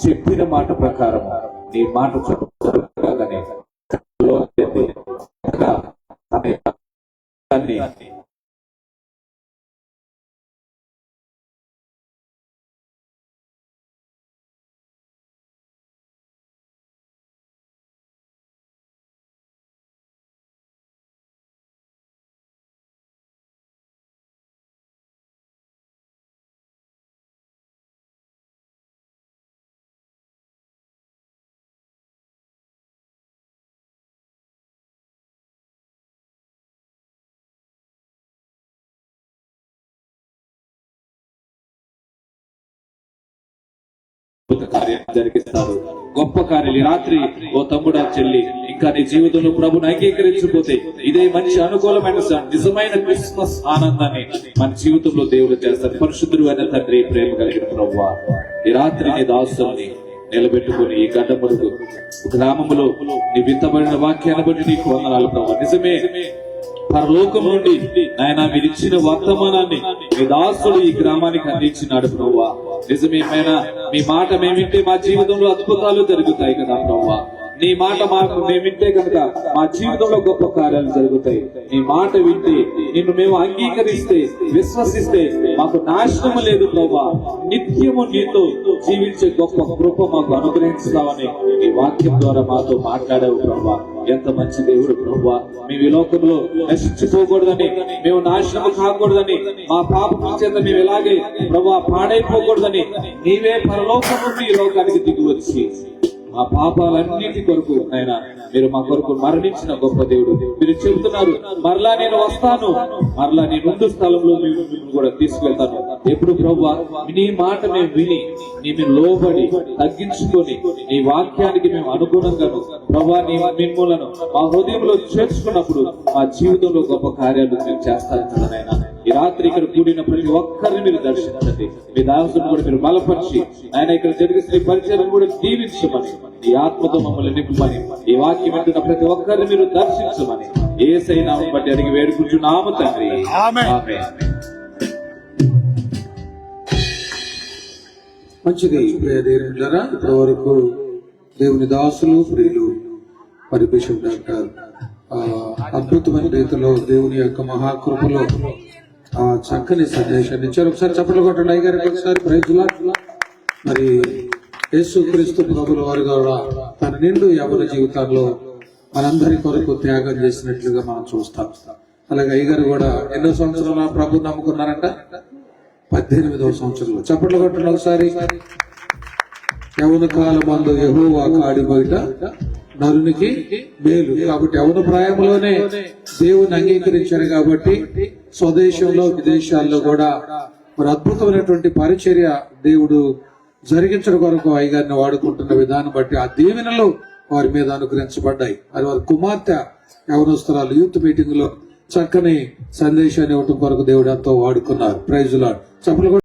చెప్పిన మాట ప్రకారం నీ మాట చెప్పగానే కార్యం జరిగిస్తాడు, గొప్ప కార్యాలు. రాత్రి ఓ తమ్ముడా చెల్లి, ఇంకా నీ జీవితంలో ప్రభుని అంగీకరించకపోతే ఇదే మంచి అనుకూలమైన నిజమైన క్రిస్మస్ ఆనందాన్ని మన జీవితంలో దేవుడు చేస్తాడు. పరిశుద్ధుడు అయిన తండ్రి, ప్రేమ కలిగిన ప్రభువా, ఈ రాత్రి నీ దాసుల్ని నిలబెట్టుకుని ఈ గడ్డ మురుగు గ్రామంలో నీ విత్తబడిన వాక్యాన్ని బట్టి నీకు వందనాలు ప్రభు. నిజమే, పరలోకం నుండి ఆయన మీరు ఇచ్చిన వర్తమానాన్ని మీ దాసుడు ఈ గ్రామానికి అందించినాడు ప్రభువా. నిజమేమైనా మీ మాట మేమింటే మా జీవితంలో అద్భుతాలు జరుగుతాయి కదా ప్రభువా. నీ మాట మాకు మేమింటే కనుక మా జీవితంలో గొప్ప కార్యాలు జరుగుతాయి. నీ మాట వింటే, నిన్ను మేము అంగీకరిస్తే, విశ్వసిస్తే మాకు నాశనము లేదు ప్రభువా. నిత్యము నీతో జీవించే గొప్ప కృప మాకు అనుగ్రహించాలని ఈ వాక్యం ద్వారా మాతో మాట్లాడావు ప్రభువా. ఎంత మంచి దేవుడు ప్రభువా. మేము ఈ లోకంలో నశించిపోకూడదని, మేము నాశనము కాకూడదని, మా పాపం చేత మేము ఎలాగే ప్రభువా పాడైపోకూడదని నీవే పరలోకం నుండి ఈ లోకానికి దిగి వచ్చి మా పాపాలన్నిటి కొరకు ఆయన మీరు మా కొరకు మరణించిన గొప్ప దేవుడు. మీరు చెబుతున్నారు, మరలా నేను వస్తాను, మరలా నీ ముందు స్థలంలో మిమ్మల్ని కూడా తీసుకెళ్తాను. ఎప్పుడు ప్రభువా నీ మాట మేము విని మేము లోబడి తగ్గించుకొని నీ వాక్యానికి మేము అనుగుణంగాను ప్రభువా నీ మిమ్మలను మా హృదయంలో చేర్చుకున్నప్పుడు మా జీవితంలో గొప్ప కార్యాలు మేము చేస్తాను కదా నాయనా. ఈ రాత్రి ఇక్కడ కూడిన ప్రతి ఒక్కరిని మీరు దర్శించండి. మీ దాసుని కూడా మీరు బలపరిచి ఆయన ఇక్కడ జరిగిన పరిచయం కూడా దీవించమని, ఈ ఆత్మతో మమ్మల్ని నింపమని, ఈ వాక్యం వింటున్న ప్రతి ఒక్కరిని మీరు దర్శించమని యేసయ్య నామమును బట్టి అడిగి వేడుకుంటున్నాము తండ్రి, ఆమేన్. మంచిది. దేవులారా, ఇప్పటి వరకు దేవుని దాసులు ప్రియులు మరి బిషప్ డాక్టర్ అద్భుతమైన రీతిలో దేవుని యొక్క మహాకృపలో చక్కని సందేశాన్ని ఇచ్చారు. ఒకసారి చప్పట్లు కొట్టండి అయ్యగారికి ఒకసారి. Praise lord. మరి యేసుక్రీస్తు ప్రభుల వారు కూడా తన నిండు యవ్వన జీవితాల్లో మనందరి కొరకు త్యాగం చేసినట్లుగా మనం చూస్తాం. అలాగే అయ్యగారు కూడా ఎన్నో సంవత్సరాల ప్రభు నమ్ముకున్నారంట? 18వ సంవత్సరంలో. చప్పట్లు కొట్టండి ఒకసారి. యవ్వన కాలమందు యెహోవా కాడి బయట నరునికి మేలు. కాబట్టి యవ్వన ప్రాయంలోనే దేవుని అంగీకరించారు కాబట్టి స్వదేశంలో విదేశాల్లో కూడా మరి అద్భుతమైనటువంటి పరిచర్య దేవుడు జరిగించడం కొరకు అయ్యగారిని వాడుకుంటున్న విధానం బట్టి ఆ దీవెనలు వారి మీద అనుగ్రహించబడ్డాయి. అది వారి కుమార్తె యవనస్తురాలు యూత్ మీటింగ్ లో చక్కని సందేశాన్ని ఇవ్వటం కొరకు దేవుడు ఎంతో వాడుకున్నారు. Praise lord.